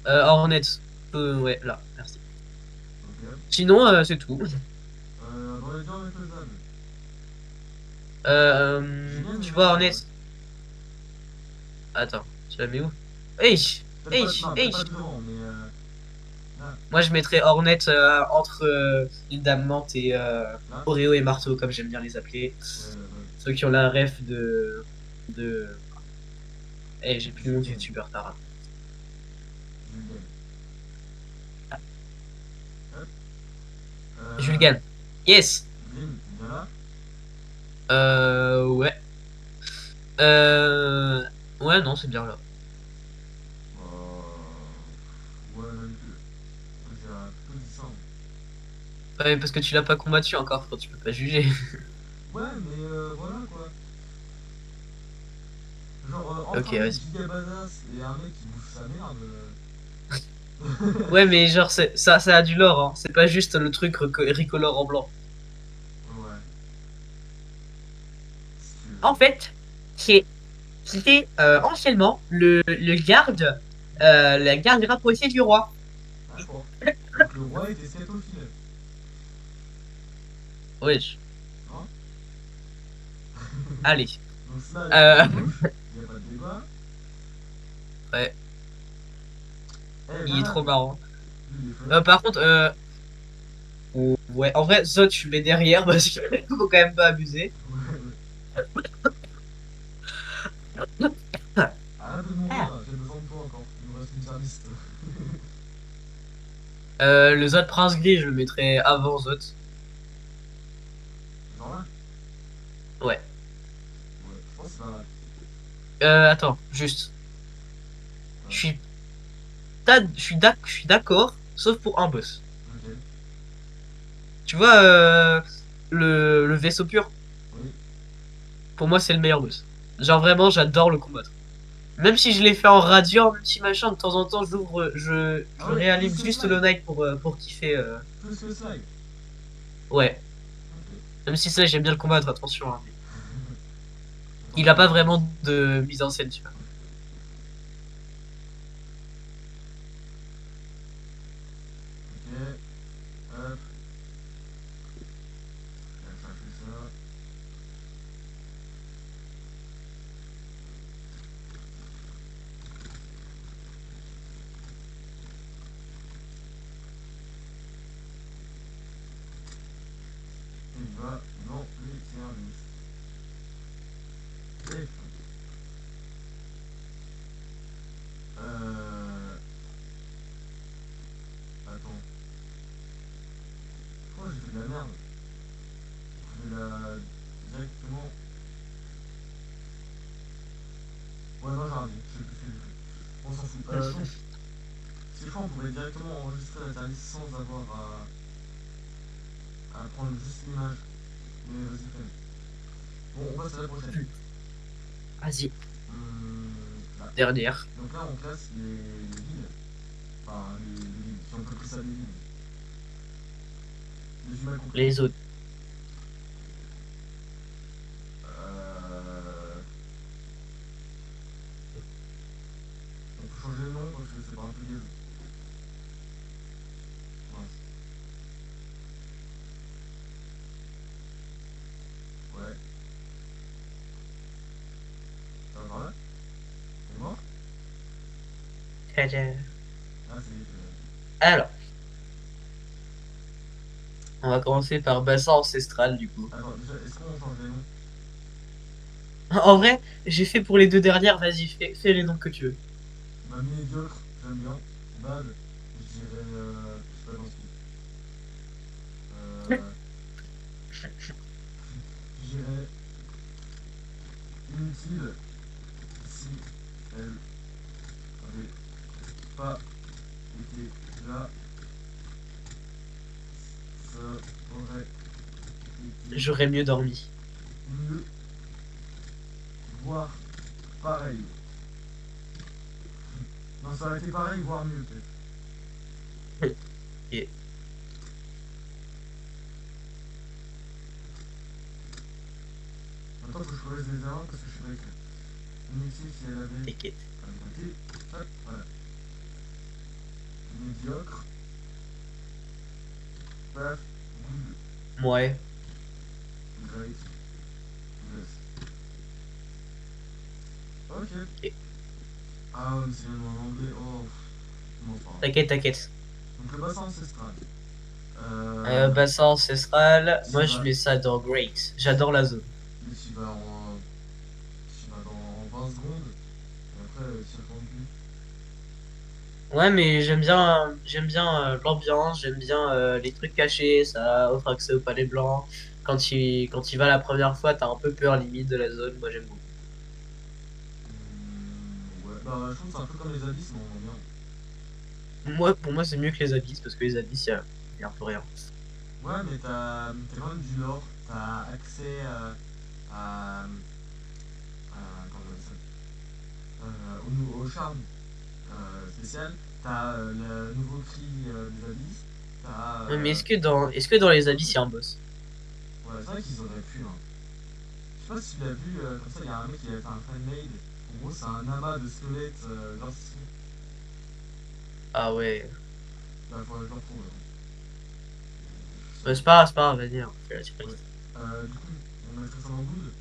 Là, Hornet. Ouais, là, merci. ok. Sinon, c'est tout. Dans les biens infaisables, j'ai bien Tu aimé vois, en Hornet. vrai. Attends, tu la mets où? Hey! Peut-être Hey! pas, non, peut-être Hey! pas devant, mais là, Moi, je mettrais Hornet entre une Dame Mante et là, Oreo et Marteau, comme j'aime bien les appeler. ouais, Ceux qui ont la ref de... Eh, j'ai plus le nom du Julien, youtubeur, Tara. Julien. Hop. Euh, Julgan. Yes! Green, viens là. Ouais. Euh... Ouais, non, c'est bien là. Ouais, même que. J'ai un peu dit ça. Ouais, parce que tu l'as pas combattu encore, frère, tu peux pas juger. Ouais, mais voilà quoi. Genre, entre Ok, un mec vas-y. giga badass et un mec qui bouffe sa merde. Ouais, mais genre, ça a du lore, hein. C'est pas juste le truc ricolore en blanc. Ouais, si tu veux. En fait, c'était anciennement le garde, la garde rapprochée du roi. Ah, je crois. Donc le roi était scatophile. Wesh, Hein. allez. Donc Smash, il est Euh, louche. Y a pas de débat. ouais, Eh, il est trop Vanade. marrant. Lui, il est fun. Par contre, ouais, en vrai, Zod, je mets derrière parce qu'il faut quand même pas abuser. Ouais, ouais. Arrête de mourir, j'ai besoin de toi encore. Il nous reste une service. Le Zod Prince Gris, je le mettrais avant Zod. Genre là. Ouais. Ouais, je pense que c'est pas mal. Attends, juste. Je Ouais. suis je suis d'accord, sauf pour un boss. Ok. Tu vois, le vaisseau pur, Oui. pour moi, c'est le meilleur boss. Genre vraiment, j'adore le combattre. Même si je l'ai fait en radiant, même si machin, de temps en temps, Ah je ouais, réallume plus que juste Slide. le night pour kiffer. Plus que Slide. Ouais. Ok. Même si ça, j'aime bien le combattre, attention, hein, mais il a Attention, pas hein. vraiment de mise en scène, tu vois. Ok. Hop. Je vais chercher ça. Il va dans les services. Et. Euh. Attends. Pourquoi j'ai fait de la merde? Je vais la. Directement. Ouais, non, j'ai rien dit. Je sais plus ce que j'ai fait. On s'en fout. Donc. C'est quoi, on pouvait directement enregistrer la service sans avoir à prendre juste l'image. Mais vas-y, fais. Bon, on passe à la prochaine. Vas-y, Là. dernière. Donc là, on classe les villes. Enfin, les villes. Si on peut appeler ça des villes. J'ai du mal compris. Les autres. On peut changer le nom parce que c'est pas un peu gaze. Mince. Ouais. Ça va par là? C'est mort? Tadam. Ah, c'est. Alors, on va commencer par bassin ancestral, du coup. Attends, déjà, est-ce qu'on change les noms? En vrai, j'ai fait pour les deux dernières, vas-y, fais les noms que tu veux. Bah, médiocre, j'aime bien. Bad, je dirais. Je sais pas dans ce qui. Euh. Je dirais. Inutile si elle avait pas été là. Ça aurait été J'aurais mieux dormi. mieux, voire pareil. Non, ça aurait été pareil, voire mieux peut-être. Et Maintenant, faut que je corrige les erreurs parce que je sais pas écrire. Inutile si elle avait t'inquiète. été. Hop, voilà. Médiocre. Paf. Good. Ouais. Great. Bless. Ok. Ok. Ah, ouais, mais c'est bien en anglais. Oh. Bon, c'est pas grave. T'inquiète, t'inquiète. Donc, le bassin ancestral. Bassin ancestral, moi je Shiva. mets ça dans Great. J'adore la zone. Mais Shiva dans 20 secondes. Et après, tu y retournes plus. Ouais, mais j'aime bien l'ambiance, j'aime bien les trucs cachés, ça offre accès au palais blanc. Quand il va la première fois, t'as un peu peur limite de la zone, moi j'aime beaucoup. Bah, je trouve que c'est un peu comme les abysses, mais en bien. Pour moi, c'est mieux que les abysses, parce que les abysses, y a un peu rien. Ouais, mais t'as quand même du lore, t'as accès à, comment on appelle ça au charme spécial, t'as le nouveau cri des abysses, t'as. Ouais, mais est-ce que dans les abysses, il y a un boss? Ouais, c'est vrai qu'ils auraient pu, hein. Je sais pas si tu l'as vu, comme ça, il y a un mec qui avait fait un fanmade. En gros, c'est un amas de squelettes grave stylé. Ah ouais. Bah, faudrait que je le retrouve. Ouais, c'est pas grave, vas-y, on fait la tier Ouais. list. Du coup, on mettrait ça dans Good.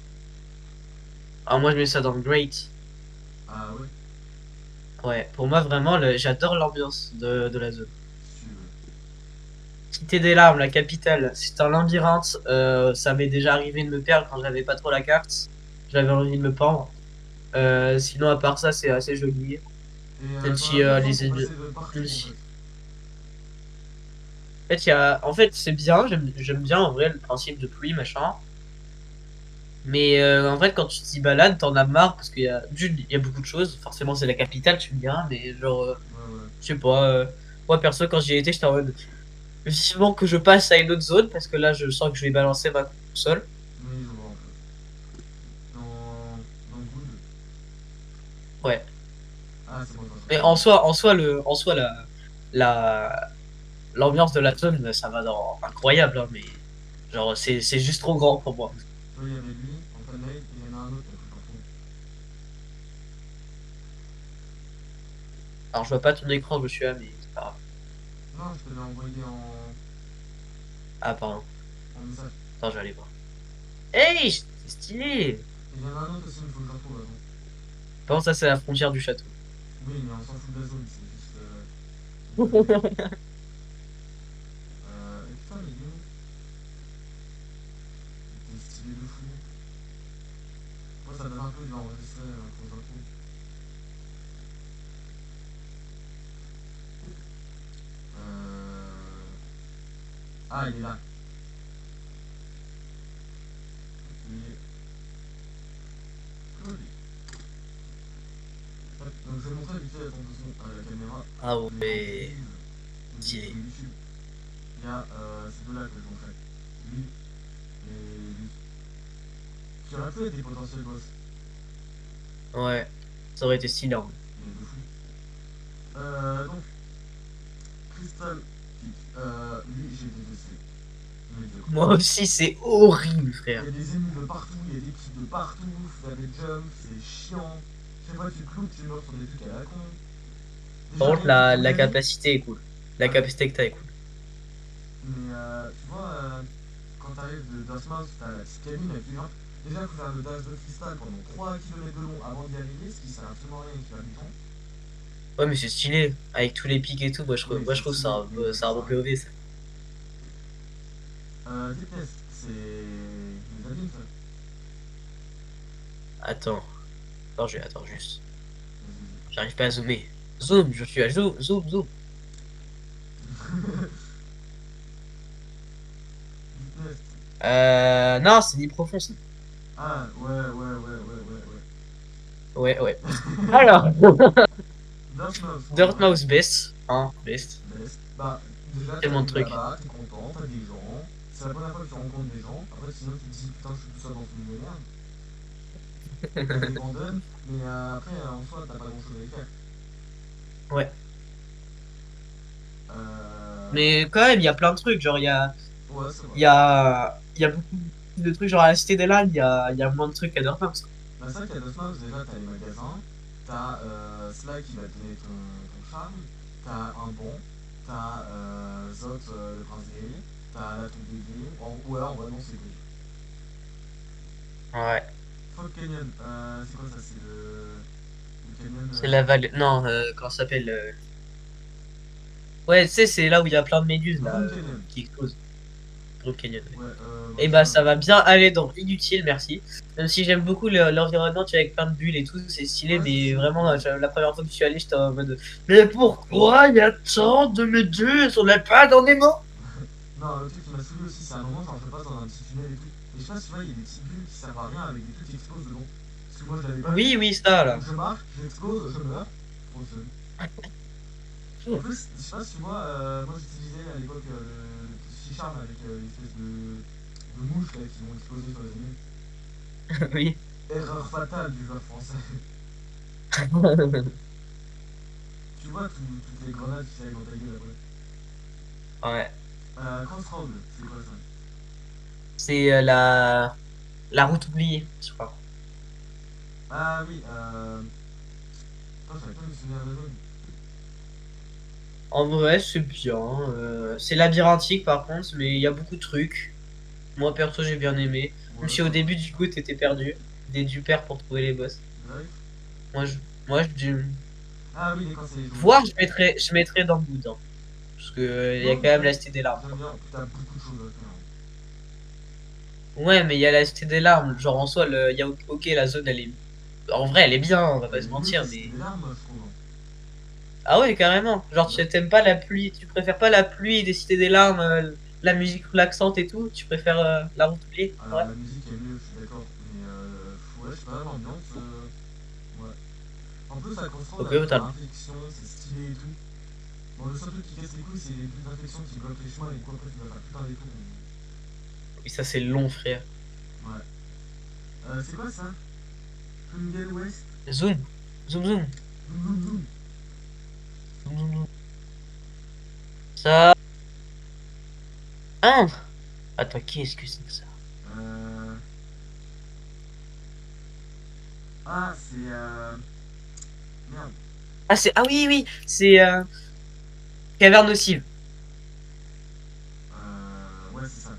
Alors moi, je mets ça dans Great. Ah ouais, Ouais, pour moi, vraiment, j'adore l'ambiance de la zone. si tu veux. Cité des larmes, la capitale, c'est un labyrinthe. Ça m'est déjà arrivé de me perdre quand j'avais pas trop la carte. J'avais envie de me pendre. Sinon, à part ça, c'est assez joli. Et Même t'en si as besoin les pour ennemis. passer de partout même en si- fait. En fait, en fait c'est bien. J'aime bien en vrai le principe de pluie, machin. Mais en fait, quand tu t'y balades, t'en as marre parce il y a beaucoup de choses. Forcément, c'est la capitale, tu me diras. Mais genre, Ouais, ouais. je sais pas. Moi, perso, quand j'y étais, j'étais en mode vivement que je passe à une autre zone parce que là, je sens que je vais balancer ma console. Oui, je vois un peu. Dans Good. Ouais. Ah, c'est bon, je vois très Mais très bien. en soi, la, l'ambiance de la zone, ça va dans incroyable, hein, mais genre, c'est juste trop grand pour moi. Tu vois, il y avait lui en fanmade et il y en a un autre, mais faut que je le retrouve. Alors, je vois pas ton écran, je suis là, mais c'est pas grave. Non, je te l'ai envoyé Ah, pardon. en message. Attends, je vais aller voir. Hey, c'est stylé! Et il y en a un autre aussi, mais il faut que je le retrouve avant. Par contre, ça, c'est la frontière du château. Oui, mais on s'en fout de la zone, c'est juste une connerie. Et putain, il est où? Il est stylé de fou. Moi, ça donne un peu, il va enregistrer, faut que je le retrouve. Ah, il est là. Il est joli. Hop, donc, je vais montrer vite fait, attention à la caméra, Ah les ouais, hantises de stylé. YouTube. Il y a ces deux-là que je montrais. Lui et lui. Qui auraient pu être des potentiels boss. Ouais, ça aurait été stylé, en vrai. Il est de fou. Donc, Crystal Peak. Lui, j'ai détesté. Mais Dieu, quoi. Moi aussi, c'est horrible, Il y frère. a des ennemis de partout, il y a des trucs de partout, faut faire des jumps, c'est chiant. Chaque fois que tu cloues, tu meurs sur des trucs à la con. Par Déjà, contre, rien que pour y la aller. capacité est cool. La Ouais. capacité que t'as est cool. Mais tu vois, quand t'arrives de Dustmouse, t'as la petite cabine avec les gens. Déjà, il faut faire le dash de cristal pendant 3 km de long avant d'y arriver, ce qui sert absolument à rien et qui va du temps. Ouais, mais c'est stylé. Avec tous les pics et tout, Oui, moi, je c'est trouve stylé, mais ça ça un sert beau à rien. POV, ça. Deepness, c'est les abîmes, ça. Attends. Attends, juste. Vas-y, J'arrive pas à zoomer. Zoom, je suis à zoom. Deepness. Non, c'est ni profond, ça. Ah, ouais. Ouais, ouais. Alors, Dustmouse, en Dirt vrai. Mouse best. Hein, best. Best. Bah, déjà, Tellement de t'arrives trucs. là-bas, t'es content, t'as des gens. C'est la première fois que tu rencontres des gens. Après, sinon, tu te dis, putain, je suis tout seul dans ce monde de merde. T'as des vendeurs, mais après, en soi, t'as pas grand-chose à y faire. Ouais. Euh... Mais quand même, il y a plein de trucs. Genre, Ouais, c'est vrai. il y a beaucoup de trucs. Genre, à la Cité des Landes, il y a moins de trucs à Dirt Mouse. Bah, c'est vrai qu'à Dustmouse, déjà, t'as les magasins. T'as Sly qui va te donner ton charme. T'as un bon. T'as Zot, le prince guerrier. T'as la tombe de Grim. Ou alors, en vrai, non, c'est Grim. Ouais. Fog Canyon, c'est quoi ça? C'est le canyon. C'est la vallée. Non, comment ça s'appelle Ouais, tu sais, c'est là où il y a plein de méduses, là, Broom Canyon. qui explosent. Brook Canyon, ouais. Ouais, bah, Et je sais bah, pas. ça va bien aller dans inutile, merci. Même si j'aime beaucoup l'environnement, tu vois, avec plein de bulles et tout, c'est stylé, Ouais, c'est mais stylé. vraiment, la première fois que je suis allé, j'étais en mode, mais pourquoi il y a tant de méduses? On n'a pas dans Nemo? Non, le truc qui m'a saoulé aussi, c'est à un moment, genre, je passe dans un petit tunnel et tout. Et je sais pas si tu vois, il y a des petites bulles qui servent à rien avec des trucs qui explosent dedans. Parce que moi je l'avais pas Oui, vu. oui, ça, là. Donc je marche, j'explose, je meurs. Trop fun. En plus, je sais pas si tu vois, moi j'utilisais à l'époque le C-Charm avec l'espèce de mouches là, qui vont exploser sur les ennemis. Oui. Erreur fatale du joueur français. Tu vois toutes les grenades qui s'arrivent dans ta gueule après. Ouais. Crossroad, c'est quoi ça? C'est la route oubliée, je crois. Ah oui, putain, j'avais pas me souvenir de la zone. En vrai, c'est bien. C'est labyrinthique par contre, mais il y a beaucoup de trucs. Moi, perso, j'ai bien aimé. Même Ouais, si au ça va. début du coup, t'étais perdu. Des du père pour trouver les boss. Drive. Moi, je, moi, Ah oui, d'accord, c'est les joueurs. voir, je mettrais dans le bout, hein. Parce que il y a Non, quand même j'aime la cité des larmes, j'aime quoi. bien, t'as beaucoup de choses à faire. Ouais, mais il y a la cité des larmes. Genre, en soi, ok, la zone, elle est. En vrai, elle est bien, on va Elle pas se est nulle, mentir, la cité mais. des larmes, je trouve. Ah ouais, carrément. Genre, Bah, tu t'aimes pas la pluie, tu préfères pas la pluie des cités des larmes, la musique relaxante et tout, tu préfères la route oubliée, alors ouais. la musique est mieux, je suis d'accord. Mais ouais, je sais pas, l'ambiance, ouais. En plus, à Crossroad, Ok, avec la totalement. infection, c'est stylé et tout. Bon, le seul truc qui casse les couilles, c'est les bulles d'infection qui bloquent les chemins et quoi, après tu dois faire tout un détour. Oui, ça c'est long, frère. Ouais. C'est quoi ça? Fungal West? Zoom, zoom, zoom, Zoom zoom zoom. zoom, zoom, zoom. Ça. Hein? Attends, qu'est-ce que c'est que ça? Euh... Ah, c'est merde. Ah oui, oui, c'est caverne nocive. Ouais, c'est ça.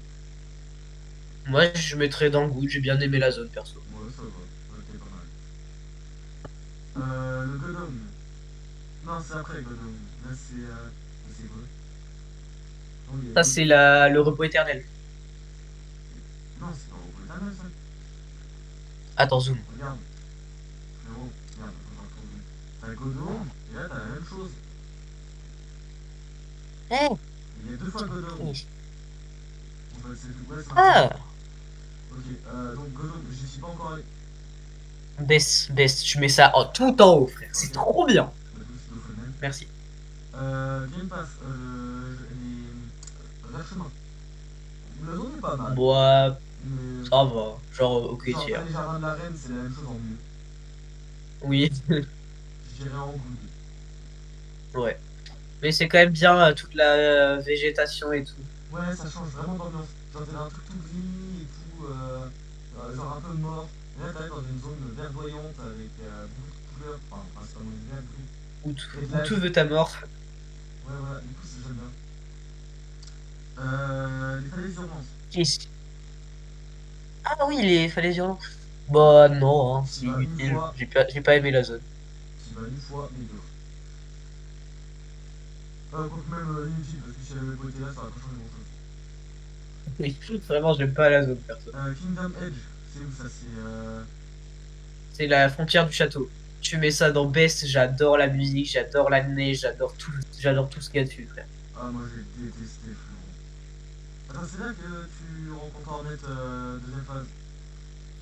Moi, je mettrais dans le goût, j'ai bien aimé la zone, perso. Ouais, ça va. Ok, pas mal. Le Godom. Non, c'est après Godom. Là, c'est quoi? Oh, il y a Ça, d'autres. c'est le repos éternel. Non, c'est pas Robotanel, ça. Attends, zoom. Regarde. Frérot. Regarde, attends, attends. T'as Godom, et là, t'as la même chose. Eh, Il y a deux fois Godom. En fait, ouais, c'est marqué Godom. ah! Ok, donc Godom, j'y suis pas encore allé. Best, best, tu mets ça tout en haut, frère. C'est Ok. trop bien. Bah, tous le même. Merci. Game Pass, les vachemins. La zone est pas mal. Bon, Mais, ça va. Genre, ok, genre, t'as tiers. les jardins de la reine, c'est la même chose en mieux. Oui, Je dirais en good. ouais. Mais c'est quand même bien toute la végétation et tout. Ouais, ça change vraiment d'ambiance. Genre, t'es dans un truc tout gris et tout, genre un peu mort. Et là, t'arrives dans une zone verdoyante avec beaucoup de couleurs. Enfin, principalement du vert, et de Où la tout vie. veut ta mort. Ouais, voilà, du coup, j'aime bien. Les falaises d'urgence. Qu'est-ce- Ah oui, les falaises hurlantes. Bah non, hein, T'y c'est vas une inutile. fois, J'ai pas aimé la zone. t'y vas une fois, mais deux. Quoique même inutile, parce que si elle avait pas été là, ça aurait pas changé grand chose. Oui, vraiment, j'aime pas la zone, perso. Kingdom Edge, c'est où ça? C'est. C'est la frontière du château. Tu mets ça dans Best, j'adore la musique, j'adore la neige, j'adore tout ce qu'il y a dessus, frère. Ah, moi j'ai détesté, frérot. Attends, c'est là que tu rencontres Hornet deuxième phase.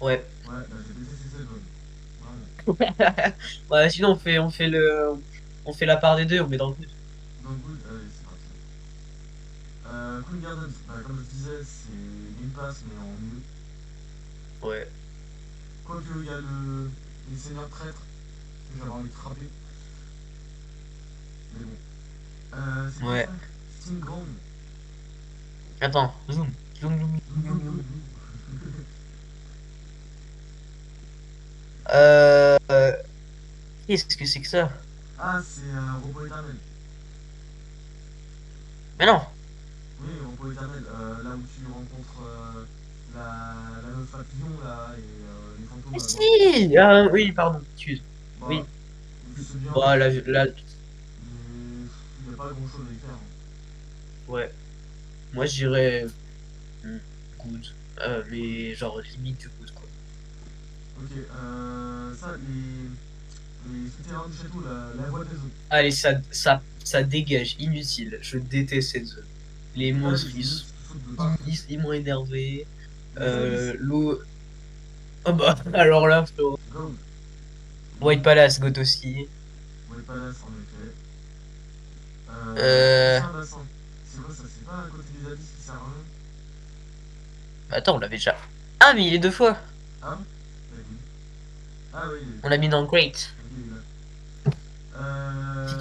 Ouais. Ouais, bah j'ai détesté cette zone. Vraiment. Ouais, sinon on fait la part des deux, on met dans le but. Donc, good, allez, c'est parti. Queen Gardens, bah, comme je disais, c'est Game Pass, mais en mieux. Ouais. Quoique, il y a les seigneurs traîtres, que j'avais envie de frapper. Mais bon. C'est quoi ça? Ouais. Steam Ground. Attends, zoom. Zoom, zoom, Zoom, zoom, zoom, zoom, zoom, zoom. zoom. Euh, euh, Qu'est-ce que c'est que ça? Ah, c'est Repos Éternel. Mais non. Oui, Repos Éternel, là où tu rencontres la meuf papillon là et les fantômes Mais à droite. si! Ah, oui, pardon, excuse. Bah, Oui. c'est bien, Bah, mais il n'y a pas grand chose à y faire, hein. ouais. Moi, je dirais good. Mais genre limite du good, quoi. Ok, ça, les souterrains du château, la voie des eaux. Allez, ça dégage, inutile. Je déteste cette zone. Les Ok, là, monstres, les ennemis qui sautent de partout. ils m'ont énervé. Les abysses. L'eau. Ah bah, alors là, frérot. Gold. White Palace, Goat aussi. White Palace, en effet. Euh... Ancien bassin. C'est quoi ça? C'est pas à côté des abysses qui sert à rien? Attends, on l'avait déjà. Ah, mais il est deux fois. Ah bon? D'accord. Ah oui, On l'a mis dans Great. ok, il est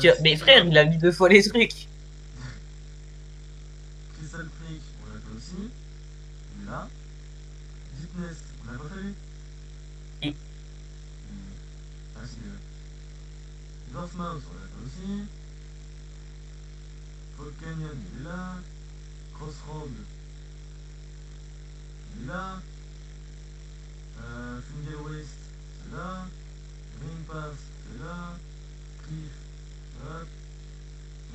là. Mais City frère, Drop, il a mis deux fois les trucs. Crystal Creek, on l'a fait aussi. Il est là. Deep Nest, on l'a pas fait lui? Et- Ah si, il est là. Dwarf Mouse, on l'a fait aussi. Fog Canyon, il est là. Crossroad, il est là. Finger Waste, c'est là. Green Pass, c'est là. Cliff, hop.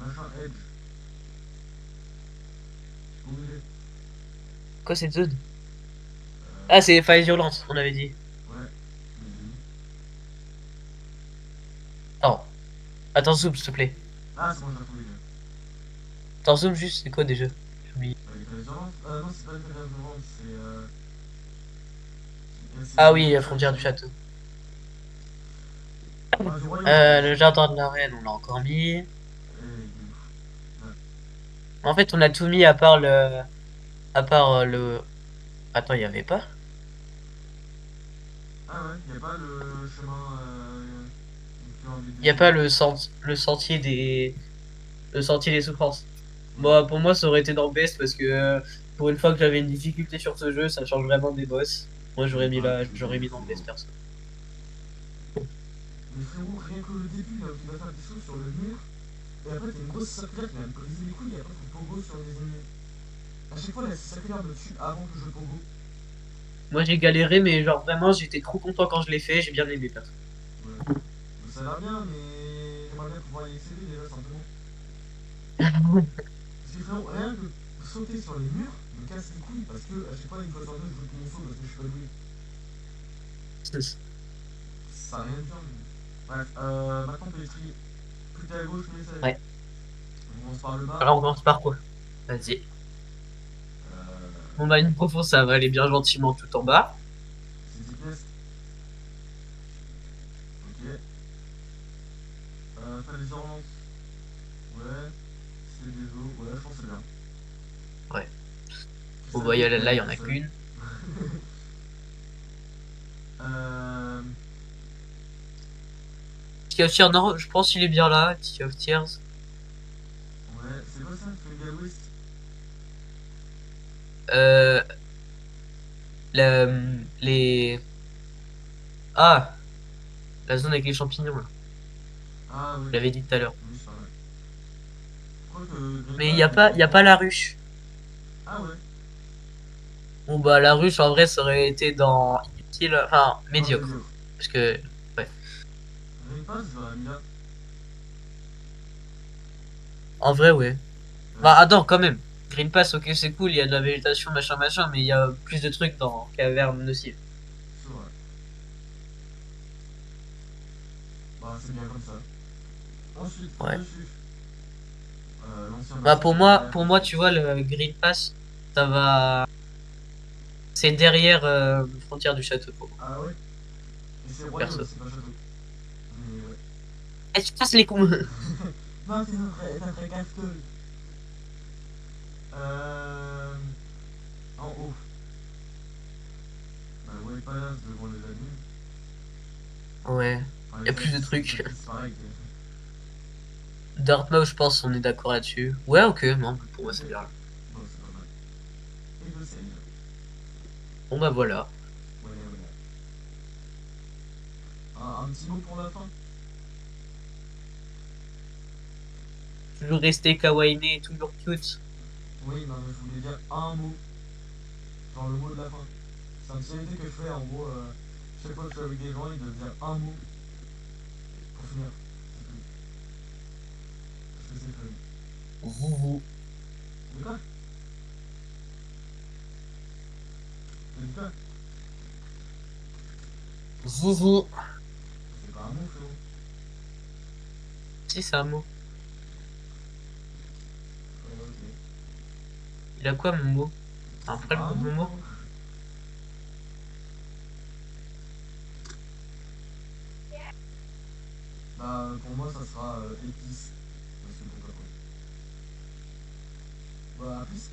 Machin Edge, où il est? Quoi cette zone? Ah, Euh, c'est Fire Violence, on avait dit. ouais, je l'ai dit. Attends, attends, zoom, s'il te plaît. Ah, c'est bon, j'ai trouvé. Attends, zoom juste, c'est quoi déjà? J'ai oublié. Les Fairies Violentes? Non, c'est pas les Fairies Violentes, c'est Ah le oui, nom la du frontière du château. château. Ah, du royaume, pardon. Le jardin de la reine, on l'a encore mis. Il est ouf. Ouais. En fait, on a tout mis à part le... À part le... Attends, il y avait pas? Ah ouais, y a pas le chemin qui va enlever Il y des a pas ennemis. le sentier des... Le sentier des souffrances. Ouais. Moi, pour moi, ça aurait été dans Best parce que pour une fois que j'avais une difficulté sur ce jeu, ça change vraiment des boss. Moi, Oui, pareil, je j'aurais l'ai mis dans fou. Best perso. Mais frérot, rien que le début, là, où tu vas faire des choses sur le mur, et après t'as une grosse circulaire qui vient me briser les couilles, et après faut pogo sur les ennemis. À chaque fois, la circulaire me tue avant que je pogo. Moi, j'ai galéré, mais genre vraiment, j'étais trop content quand je l'ai fait. J'ai bien aimé perso. Ouais. Ça a l'air bien, mais j'aimerais bien pouvoir y accéder déjà, simplement. Parce que frérot, rien que sauter sur les murs me casse les couilles, parce que à chaque fois, une fois sur deux, je loupe mon saut parce que je suis pas doué. Ça a rien de bien. Bref, maintenant on peut les trier. Plus t'es à gauche, plus c'est. Ouais. On commence par le bas. Alors, on commence par quoi? Vas-y. Euh, On a une profonde, ça va aller bien gentiment tout en bas. c'est Deep Nest. Ok. Faire des urgences. Ouais. C'est des eaux. Ouais, je pense que c'est bien. Ouais. Bon, Crystal bah, Creek, là, ouais, il y il y en a a ça. qu'une. euh, Sea of Tears, non, je pense qu'il est bien là. Sea of Tears. ouais, c'est quoi ça? Finger West? Euh, les... Ah, la zone avec les champignons, là. Ah oui. Je l'avais dit tout à l'heure. Oui, c'est pas mal. Je crois que Green Mais Pass, je l'ai il fait y a pas quoi? la ruche. Ah ouais. Bon, bah, la ruche, en vrai, ça aurait été dans inutile, enfin, Non, médiocre. médiocre. Parce que, ouais. Green Pass, je l'aurais mis là. En vrai, ouais. Ouais, Bah, attends, quand même. Green Pass, ok, c'est cool, il y a de la végétation, machin, machin, mais il y a plus de trucs dans Caverne Nocive. c'est vrai. Bah, c'est bien comme ça. Ensuite, Ouais. dessus. L'ancien Bah, bassin, il est vert, pour je moi, sais. tu vois, le Green Pass, ça va. C'est derrière frontière du château pour moi, Ah ouais? Et c'est royaume, perso. c'est pas château. Mais ouais. Eh, tu casses les coups! Non, c'est très casse-gueule. Euh, En haut. Bah, le White Palace devant les admins. Ouais, Enfin, il y a les plus de abysses, trucs. c'est pareil. Dartmouth, je pense, on est d'accord là-dessus. Ouais, ok, non, pour moi, Ok. c'est bien. Bon, c'est pas mal. Et le save. Bon, bah, voilà. Voilà, voilà. Un petit mot pour la fin? Toujours rester kawaii, toujours cute. Oui, non, mais je voulais dire un mot. Genre le mot de la fin. C'est une spécialité que je fais en gros. Chaque fois que je suis avec des gens, ils doivent dire un mot pour finir. C'est tout. Parce que c'est fun. Zouzou. De quoi? De quoi? Zouzou. C'est pas un mot, frérot. Si, c'est un mot. Ok. Il a quoi, mon mot? C'est Après, pas un mot, mon mot? frérot. Bah, pour moi, ça sera épice. C'est bon, quoi. Bah, à plus.